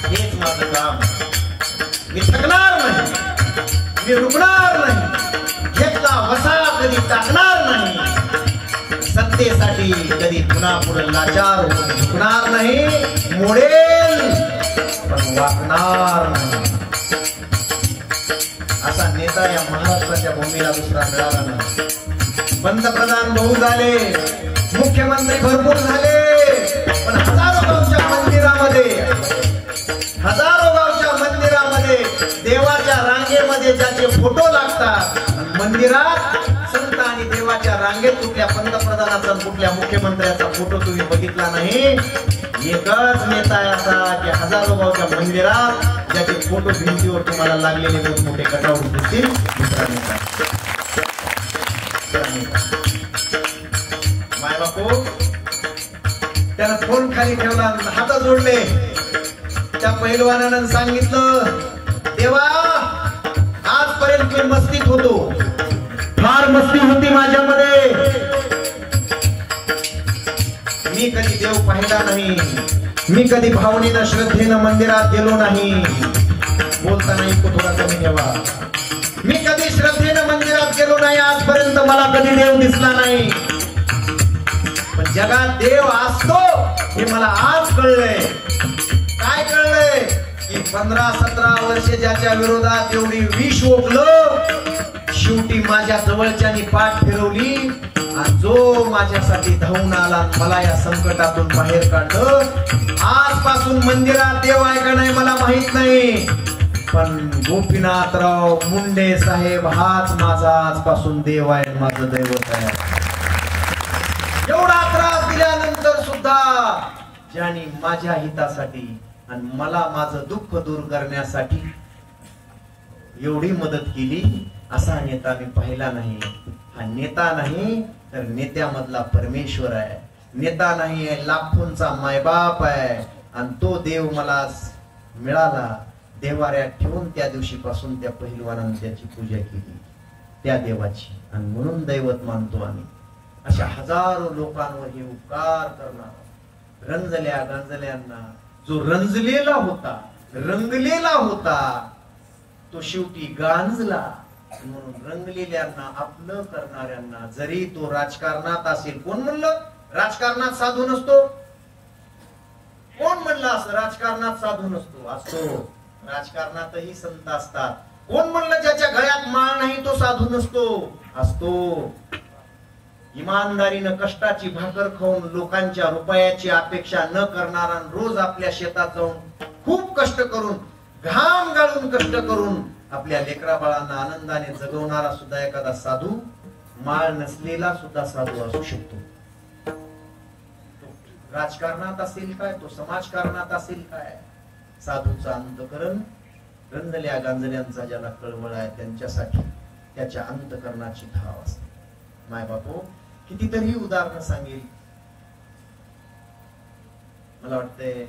हेच माझं काम. मी थकणार नाही, मी रुकणार नाही, घेतला वसा कधी टाकणार नाही, सत्तेसाठी कधी पुन्हा पुढे लाचार झुकणार नाही, मोडेल पण वाकणार नाही. असा नेता या महाराष्ट्राच्या भूमीला दुसरा मिळाला नाही. पंतप्रधान बहु झाले, मुख्यमंत्री भरपूर झाले, पण हजारो गावच्या मंदिरामध्ये देवाच्या रांगेमध्ये ज्याचे फोटो लागतात, मंदिरात संत आणि देवाच्या रांगेत कुठल्या पंतप्रधानाचा कुठल्या मुख्यमंत्र्याचा फोटो तुम्ही बघितला नाही. एकच नेता असा की हजारो गावच्या मंदिरात ज्याचे फोटो भिंतीवर तुम्हाला लागलेले मोठमोठे कटाऊट दिसतील. दुसरा नेता माय बापू त्यानं फोन खाली ठेवला, हात जोडले. त्या पहिलवानानं सांगितलं, देवा आजपर्यंत मी मस्तीत होतो, फार मस्ती होती माझ्यामध्ये, मी कधी देव पाहिला नाही, मी कधी भावनेनं श्रद्धेनं मंदिरात गेलो नाही. बोलताना इतको थोडा कमी ठेवा. मी कधी श्रद्धेनं मंदिरात गेलो नाही, आजपर्यंत मला कधी देव दिसला नाही. पण जगात देव असतो हे मला आज कळलंय. काय कळलंय की 15-17 वर्ष ज्याच्या विरोधात एवढी विष ओकलं, शेवटी माझ्या जवळच्यानी पाठ फिरवली आणि जो माझ्यासाठी धावून आला, मला या संकटातून बाहेर काढलं. आजपासून मंदिरात देव आहे का नाही मला माहित नाही, पण गोपीनाथराव मुंडे साहेब हाच माझा आजपासून देव आहे, माझं दैवत आहे. एवढा त्रास दिल्यानंतर सुद्धा ज्यांनी माझ्या हितासाठी आणि मला माझं दुःख दूर करण्यासाठी एवढी मदत केली, असा नेता मी पाहिला नाही. हा नेता नाही तर नेत्यामधला परमेश्वर आहे. नेता नाही आहे, लाखोंचा मायबाप आहे. आणि तो देव मला मिळाला. देवाऱ्यात ठेवून त्या दिवशीपासून त्या पहिलवानाने त्याची पूजा केली, त्या देवाची. आणि म्हणून दैवत मानतो आम्ही. अशा हजारो लोकांवर हे उपकार करणार, रंजल्या गांजल्यांना, जो रंजलेला होता तो शेवटी गांजला. म्हणून रंगलेल्यांना, आपलं करणाऱ्यांना, जरी तो राजकारणात असेल. कोण म्हणलं राजकारणात साधू नसतो? कोण म्हणलं असं राजकारणात साधू नसतो? असतो. राजकारणातही संत असतात. कोण म्हणलं ज्याच्या गळ्यात माळ नाही तो साधू नसतो? असतो. इमानदारीनं कष्टाची भाकर खाऊन लोकांच्या रुपयाची अपेक्षा न करणारा, रोज आपल्या शेतात जाऊन खूप कष्ट करून, घाम गाळून कष्ट करून आपल्या लेकरा बाळांना आनंदाने जगवणारा सुद्धा एखादा साधू, माळ नसलेला सुद्धा साधू असू शकतो. तो राजकारणात असेल काय, तो समाजकारणात असेल काय, साधूचं अंतकरण रंजल्या गांजल्यांचा ज्याला कळवळ आहे त्यांच्यासाठी त्याच्या अंतकरणाची धाव असते. माय बापू कितीतरी उदाहरणं सांगेल. मला वाटतंय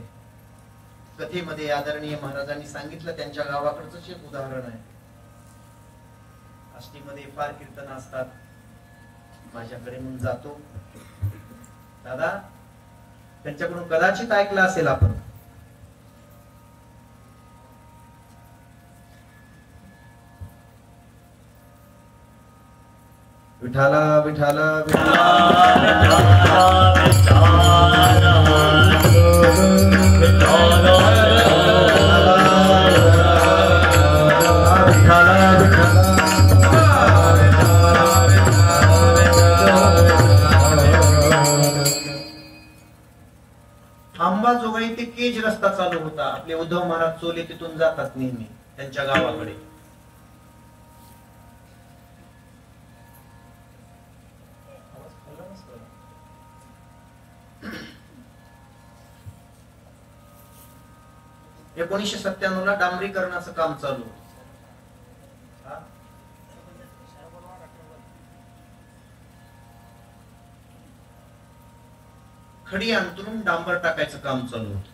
कथेमध्ये आदरणीय महाराजांनी सांगितलं त्यांच्या गावाकडचं एक उदाहरण आहे. आष्टीमध्ये फार कीर्तन असतात. माझ्याकडे म्हणून जातो, दादा त्यांच्याकडून कदाचित ऐकलं असेल आपण. विठाला विठाला अंबाजोगाई ते केज रस्ता चालू होता. आपले उद्धव महाराज चोले तिथून जातात नेहमी त्यांच्या गावाकडे. एकोणीसशे 97 ला डांबरीकरणाचं काम चालू होतं. खडी अंतरून डांबर टाकायचं काम चालू होतं.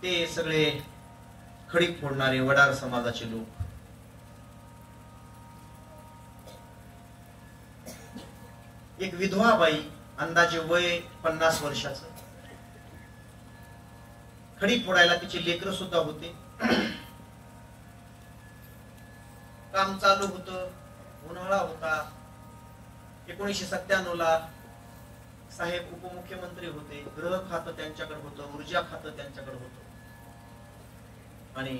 ते सगळे खडी फोडणारे वडार समाजाचे लोक एक विधवा बाई अंदाजे वय 50 वर्षाचं खडी फोडायला तिचे लेकरं सुद्धा होते. काम चालू होतं. उन्हाळा होता. 1997 ला साहेब उपमुख्यमंत्री होते. गृह खातं त्यांच्याकडे होतं. ऊर्जा खातं त्यांच्याकडे होतं. आणि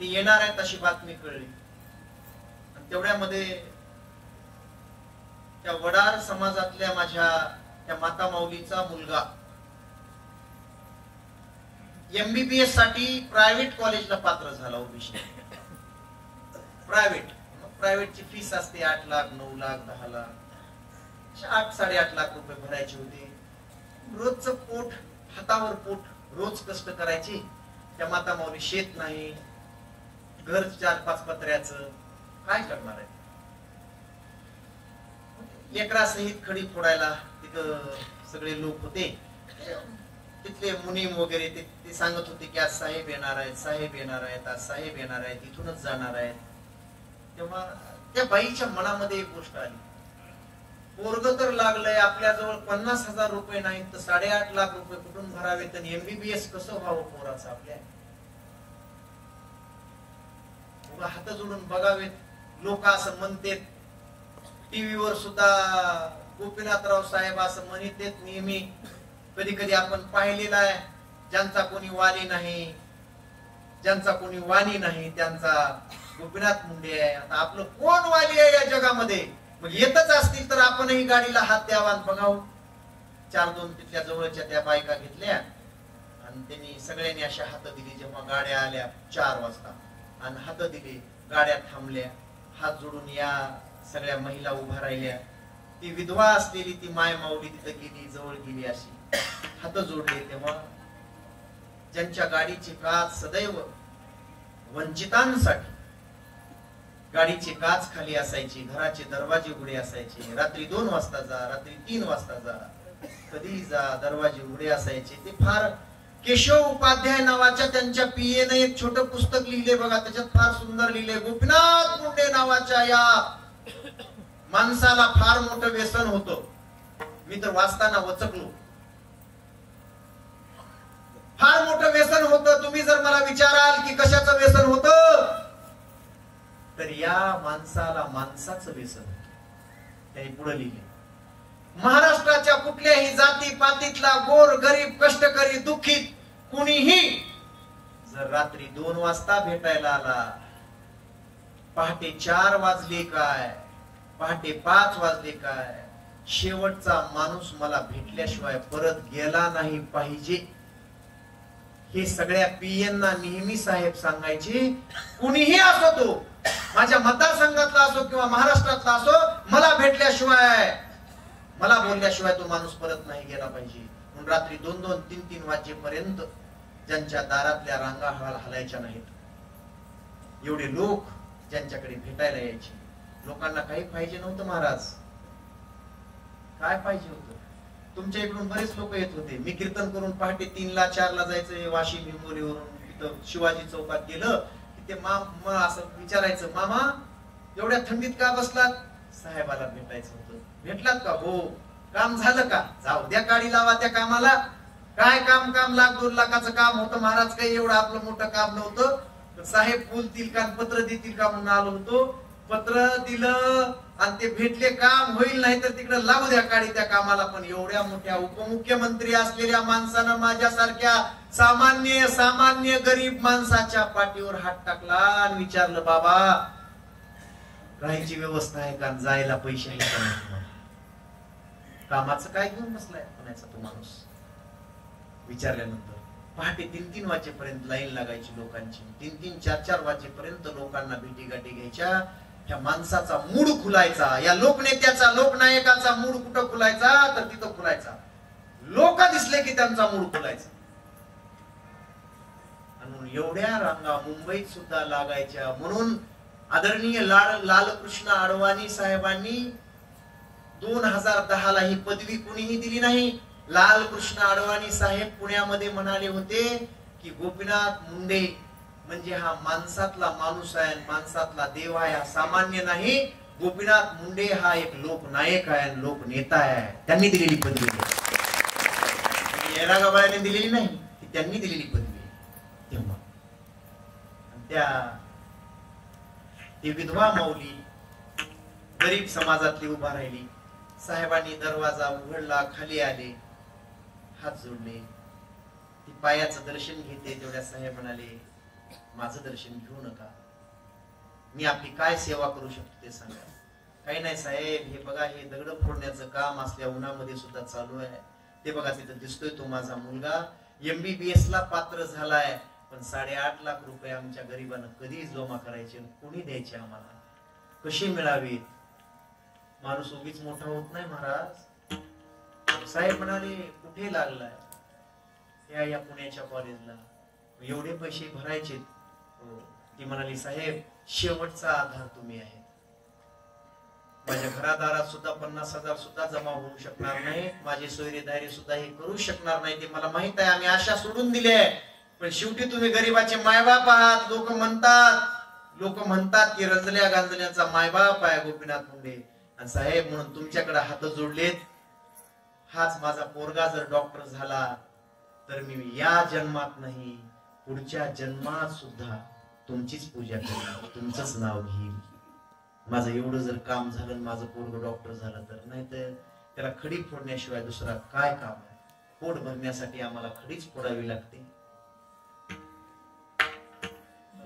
ते येणार आहेत अशी बातमी कळली. आणि तेवढ्यामध्ये त्या वडार समाजातल्या माझ्या त्या माता माऊलीचा मुलगा MBBS साठी प्रायव्हेट कॉलेजला पात्र झाला. ओबीसी प्रायव्हेटची फीस असते 8 लाख 9 लाख 10 लाख 8-8.5 लाख रुपये भरायचे होते. रोजचं पोट हातावर पोट रोज कष्ट करायचे. त्या माता माऊली शेत नाही, घर 4-5 पत्र्याचं, काय करणार आहे. लेकरासहित खडी फोडायला तिथं सगळे लोक होते. तिथले मुनीम वगैरे ते सांगत होते की आज साहेब येणार आहेत, साहेब येणार आहेत, आज साहेब येणार आहेत, इथूनच जाणार आहेत. तेव्हा त्या बाईच्या मनामध्ये एक गोष्ट आली. पोरग तर लागलंय, आपल्याजवळ 50,000 रुपये नाहीत तर 8.5 लाख रुपये कुठून भरावेत आणि MBBS कसं व्हावं पोराचं आपल्या. हात जोडून बघावेत. लोक असं म्हणतात. टीव्हीवर सुद्धा गोपीनाथराव साहेब असं म्हणतात नेहमी. कधी कधी आपण पाहिलेला आहे. ज्यांचा कोणी वाली नाही, ज्यांचा कोणी वाणी नाही त्यांचा गोपीनाथ मुंडे आहे. आता आपलं कोण वाली आहे या जगामध्ये. मग येतच असतील तर आपणही गाडीला हात द्यावा आणि बघावं. 4-2 तिथल्या जवळच्या त्या बायका घेतल्या आणि त्यांनी सगळ्यांनी अशा हात दिली. जेव्हा गाड्या आल्या 4 वाजता आणि हात दिले, गाड्या थांबल्या. हात जोडून या सगळ्या महिला उभा राहिल्या. ती विधवा असलेली ती माय माऊली तिथं गेली, जवळ गेली, अशी हात जोडले. तेव्हा ज्यांच्या गाडीची काच सदैव वंचितांसाठी, गाडीची काच खाली असायची, घराचे दरवाजे उघडे असायचे. रात्री 2 वाजता जा, रात्री 3 वाजता जा, कधी जा, दरवाजे उघडे असायचे. ते फार केशव उपाध्याय नावाच्या त्यांच्या PA ने एक छोटं पुस्तक लिहिले बघा. त्याच्यात फार सुंदर लिहिले. गोपीनाथ मुंडे नावाच्या या माणसाला फार मोठं व्यसन होतं. मी तर वाचताना वचकलो. फार मोठं व्यसन होतं. तुम्ही जर मला विचाराल की कशाचं व्यसन होतं, तर या माणसाला माणसाचं व्यसन होतं. त्याने पुढे लिहिले, महाराष्ट्राच्या कुठल्याही जाती पातीतला गोर गरीब कष्टकरी दुःखित कुणीही जर रात्री 2 वाजता भेटायला आला, पहाटे 4 वाजले काय, पहाटे 5 वाजले काय, शेवटचा माणूस मला भेटल्याशिवाय परत गेला नाही पाहिजे. हे सगळ्या PNना नेहमी साहेब सांगायचे. कुणीही असो, तो माझ्या मतदारसंघातला असो किंवा महाराष्ट्रातला असो, मला भेटल्याशिवाय, मला बोलल्याशिवाय तो माणूस परत नाही गेला पाहिजे. म्हणून रात्री 2-2, 3-3 वाजेपर्यंत ज्यांच्या दारातल्या रांगा हलायच्या नाहीत, एवढे लोक ज्यांच्याकडे भेटायला यायचे. लोकांना काही पाहिजे नव्हतं महाराज. काय पाहिजे होतं? तुमच्या इकडून बरेच लोक येत होते. मी कीर्तन करून पहाटे 3ला 4ला जायचं वाशिम हिंगोलीवरून. तिथं शिवाजी चौकात गेलं की ते असं विचारायचं, मामा एवढ्या थंडीत का बसलात? साहेबाला भेटायचं होतं. भेटलात का? हो. काम झालं का? जाऊ द्या, गाडी लावा त्या कामाला. काय काम 1-2 लाखाचं काम होतं महाराज. काही एवढं आपलं मोठं काम नव्हतं. साहेब बोलतील का, पत्र देतील का म्हणून आलो होतो. पत्र दिलं आणि ते भेटले. काम होईल नाही तर तिकडे लावू द्या गाडी त्या कामाला. पण एवढ्या मोठ्या उपमुख्यमंत्री असलेल्या माणसानं माझ्यासारख्या सामान्य गरीब माणसाच्या पाठीवर हात टाकला आणि विचारलं, बाबा राहायची व्यवस्था आहे का, जायला पैसे आहे का नाही, कामाचं काय घेऊन बसलाय पुण्याचा तो माणूस. विचारल्यानंतर पहाटे 3-3 वाजेपर्यंत लाईन लागायची लोकांची, 3-3, 4-4 वाजेपर्यंत लोकांना भेटी गाठी घ्यायच्या. त्या माणसाचा मूड खुलायचा, या लोकनेत्याचा, लोकनायकाचा मूड कुठं खुलायचा तर तिथं खुलायचा. लोक दिसले की त्यांचा मूड खुलायचा. आणि एवढ्या रांगा मुंबईत सुद्धा लागायच्या. म्हणून आदरणीय लालकृष्ण अडवाणी साहेबांनी 2010 ला ही पदवी कुणीही दिली नाही. लालकृष्ण अडवाणी साहेब पुण्यामध्ये म्हणाले होते की गोपीनाथ मुंडे म्हणजे हा माणसातला माणूस आहे, माणसातला देव आहे, हा सामान्य नाही. गोपीनाथ मुंडे हा एक लोकनायक आहे, लोकनेता आहे. त्यांनी दिलेली पदवी, येरागाबाळ्याने दिलेली नाही, त्यांनी दिलेली पदवी. तेव्हा ती विधवा माऊली गरीब समाजातली उभा राहिली. साहेबांनी दरवाजा उघडला, खाली आले, हात जोडले. ती पायाचं दर्शन घेते तेवढ्या साहेब म्हणाले, माझं दर्शन घेऊ नका, मी आपली काय सेवा करू शकतो ते सांगा. काही नाही साहेब, हे बघा, हे दगड फोडण्याचं काम असल्या उन्हामध्ये सुद्धा चालू आहे. ते बघा तिथं दिसतोय तो माझा मुलगा MBBS ला पात्र झालाय, पण 8.5 लाख रुपये आमच्या गरीबानं कधी जमा करायचे, कोणी द्यायचे आम्हाला, कशी मिळावी. माणूस उगीच मोठा होत नाही महाराज. साहेब म्हणाले, कुठे लागलाय? या पुण्याच्या कॉलेजला. एवढे पैसे भरायचे? ती म्हणाली, साहेब शेवटचा आधार तुम्ही आहे, माझ्या घरादारात सुद्धा 50,000 सुद्धा जमा होऊ शकणार नाही, माझे सोयरे दायरे सुद्धा हे करू शकणार नाही, ते मला माहित आहे, आम्ही आशा सोडून दिली आहे. पण शेवटी तुम्ही गरीबाचे मायबाप आहात. लोक म्हणतात की रंजल्या गांजल्याचा मायबाप आहे गोपीनाथ मुंडे. आणि साहेब म्हणून तुमच्याकडे हात जोडलेत. हाच माझा पोरगा जर डॉक्टर झाला तर मी या जन्मात नाही, पुढच्या जन्मात सुद्धा तुमचीच पूजा करेन, तुमचंच नाव घेईल. माझं एवढं जर काम झालं, माझं पोरग डॉक्टर झालं तर, नाही तर त्याला खडी फोडण्याशिवाय दुसरा काय काम आहे. पोट भरण्यासाठी आम्हाला खडीच फोडावी लागते.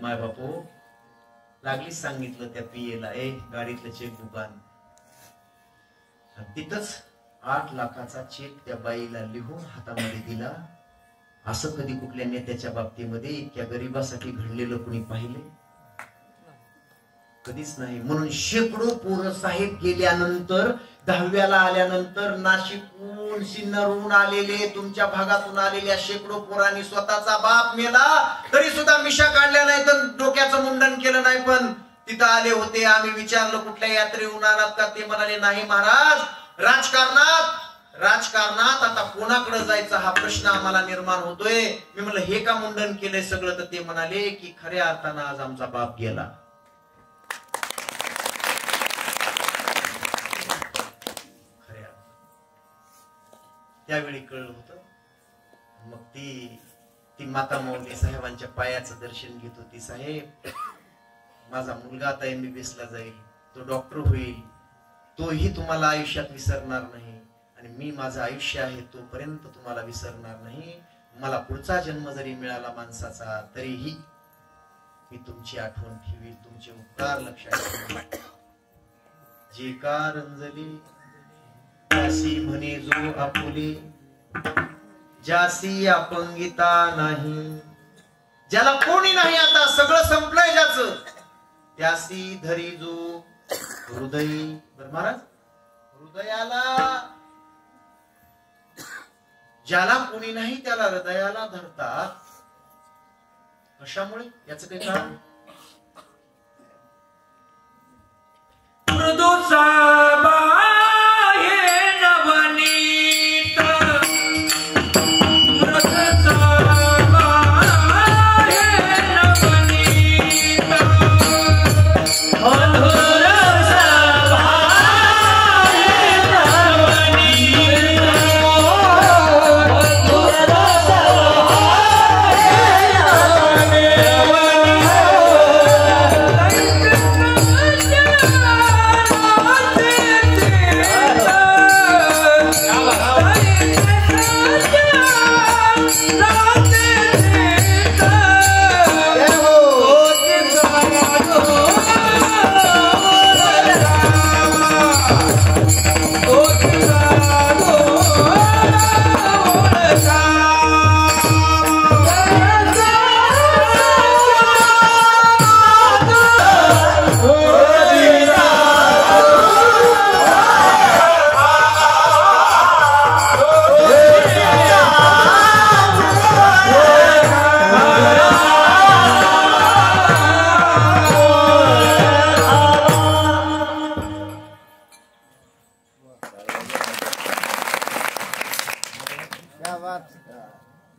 माय बापू लागलीच सांगितलं त्या PA ला, गाडीतलं चेकबुक आण. तिथंच 8 लाखाचा चेक त्या बाईला लिहून हातामध्ये दिला. असं कधी कुठल्या नेत्याच्या बाबतीमध्ये इतक्या गरीबासाठी घडलेलं कुणी पाहिले? कधीच नाही. म्हणून शेकडो पोरं साहेब गेल्यानंतर 10वीला आल्यानंतर नाशिकहून, सिन्नरहून आलेले, तुमच्या भागातून आलेल्या शेकडो पोरांनी स्वतःचा बाप मेला तरी सुद्धा मिशा काढल्या नाही, तर डोक्याचं मुंडन केलं नाही, पण तिथं आले होते. आम्ही विचारलं कुठल्या यात्रेहून आलात का? ते म्हणाले नाही महाराज, राजकारणात आता कोणाकडे जायचा हा प्रश्न आम्हाला निर्माण होतोय. मी म्हणलं हे का मुंडन केलंय सगळं? तर ते म्हणाले की खऱ्या अर्थानं आज आमचा बाप गेला. खऱ्या त्यावेळी कळलं होतं. मग ती माता मौली साहेबांच्या पायाचं दर्शन घेत होती. साहेब माझा मुलगा आता MBBS ला जाईल, तो डॉक्टर होईल, तोही तुम्हाला आयुष्यात विसरणार नाही, आणि मी माझं आयुष्य आहे तोपर्यंत तुम्हाला विसरणार नाही. मला पुढचा जन्म जरी मिळाला माणसाचा तरीही मी तुमची आठवण ठेवील, तुमचे उपकार लक्षात ठेवील. जे का रंजले त्यासी म्हणे जो आपुले, ज्यासी अपंगिता नाही. ज्याला कोणी नाही, आता सगळं संपलंय ज्याचं, त्यासी धरी जो हृदय. बर महाराज, हृदयाला ज्याला कोणी नाही त्याला हृदयाला धरतात. कशामुळे? याचं काही कारण?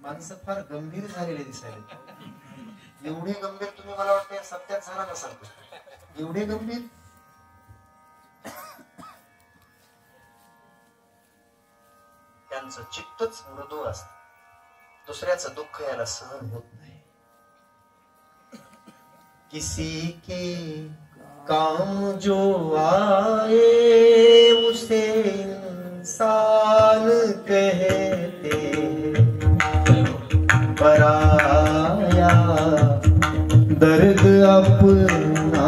माणसं फार गंभीर झालेले दिसायला. एवढे गंभीर तुम्ही मला वाटतं सत्यात झाला नसाल. एवढे गंभीर. त्यांचं चित्तच मृदू असत. दुसऱ्याचं दुःख याला सहन होत नाही. किसी के काम जो आए उसे इंसान कहते, पराया दर्द अपनाए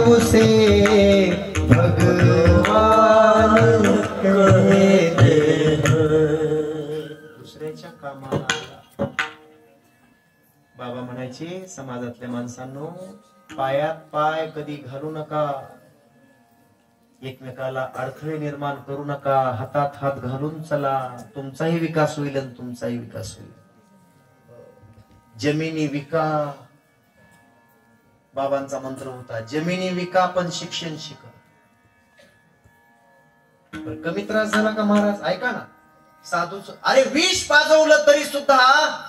उसे भगवान कहते. दुसऱ्याच्या कामाला बाबा म्हणायचे, समाजातल्या माणसांनो पायात पाय कधी घालू नका, एकमेकाला अडथळे निर्माण करू नका, हातात हात घालून चला. तुमचाही विकास होईल आणि तुमचाही विकास होईल. जमिनी विका, बाबांचा मंत्र होता, जमिनी विका पण शिक्षण शिका. कमी त्रास झाला का महाराज? ऐका ना, साधूच अरे विष पाजवलं तरी सुद्धा,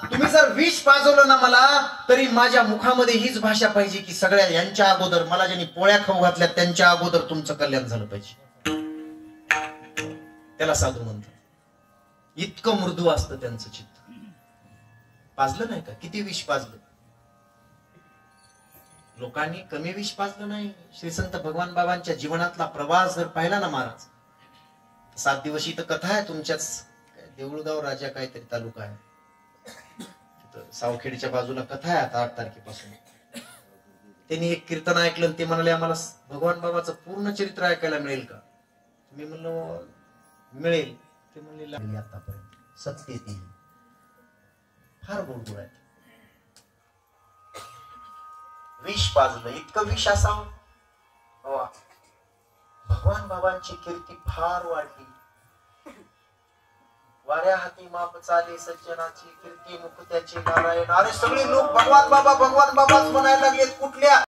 तुम्ही जर विष पाजवलं ना मला, तरी माझ्या मुखामध्ये हीच भाषा पाहिजे की सगळ्या यांच्या अगोदर, मला ज्यांनी पोळ्या खाऊ घातल्या त्यांच्या अगोदर तुमचं कल्याण झालं पाहिजे. त्याला साधू म्हणतात. इतकं मृदू असतं त्यांचं चित्त. पाजलं नाही का? किती विष पाजलं लोकांनी, कमी विष पाजलं नाही. श्री संत भगवान बाबांच्या जीवनातला प्रवास जर पाहिला ना महाराज, 7 दिवशी तर कथा आहे तुमच्याच देऊळगाव राजा काहीतरी तालुका आहे, सावखेडच्या बाजूला कथा आहे आता 8 तारखेपासून. त्यांनी एक कीर्तन ऐकलं, ते म्हणाले आम्हाला भगवान बाबाचं पूर्ण चरित्र ऐकायला मिळेल का? मी म्हणलो मिळेल. ते म्हणले आतापर्यंत सत्य ती फार गोड आहे. विष पाजलं, इतकं विष असावं. भगवान बाबांची कीर्ती फार वाढली. वाऱ्या हाती माप चाले सज्जनाची कीर्ती, मुकुत्याचे नारायण. अरे सगळे लोक भगवान बाबाच म्हणायला लागलेत. कुठल्या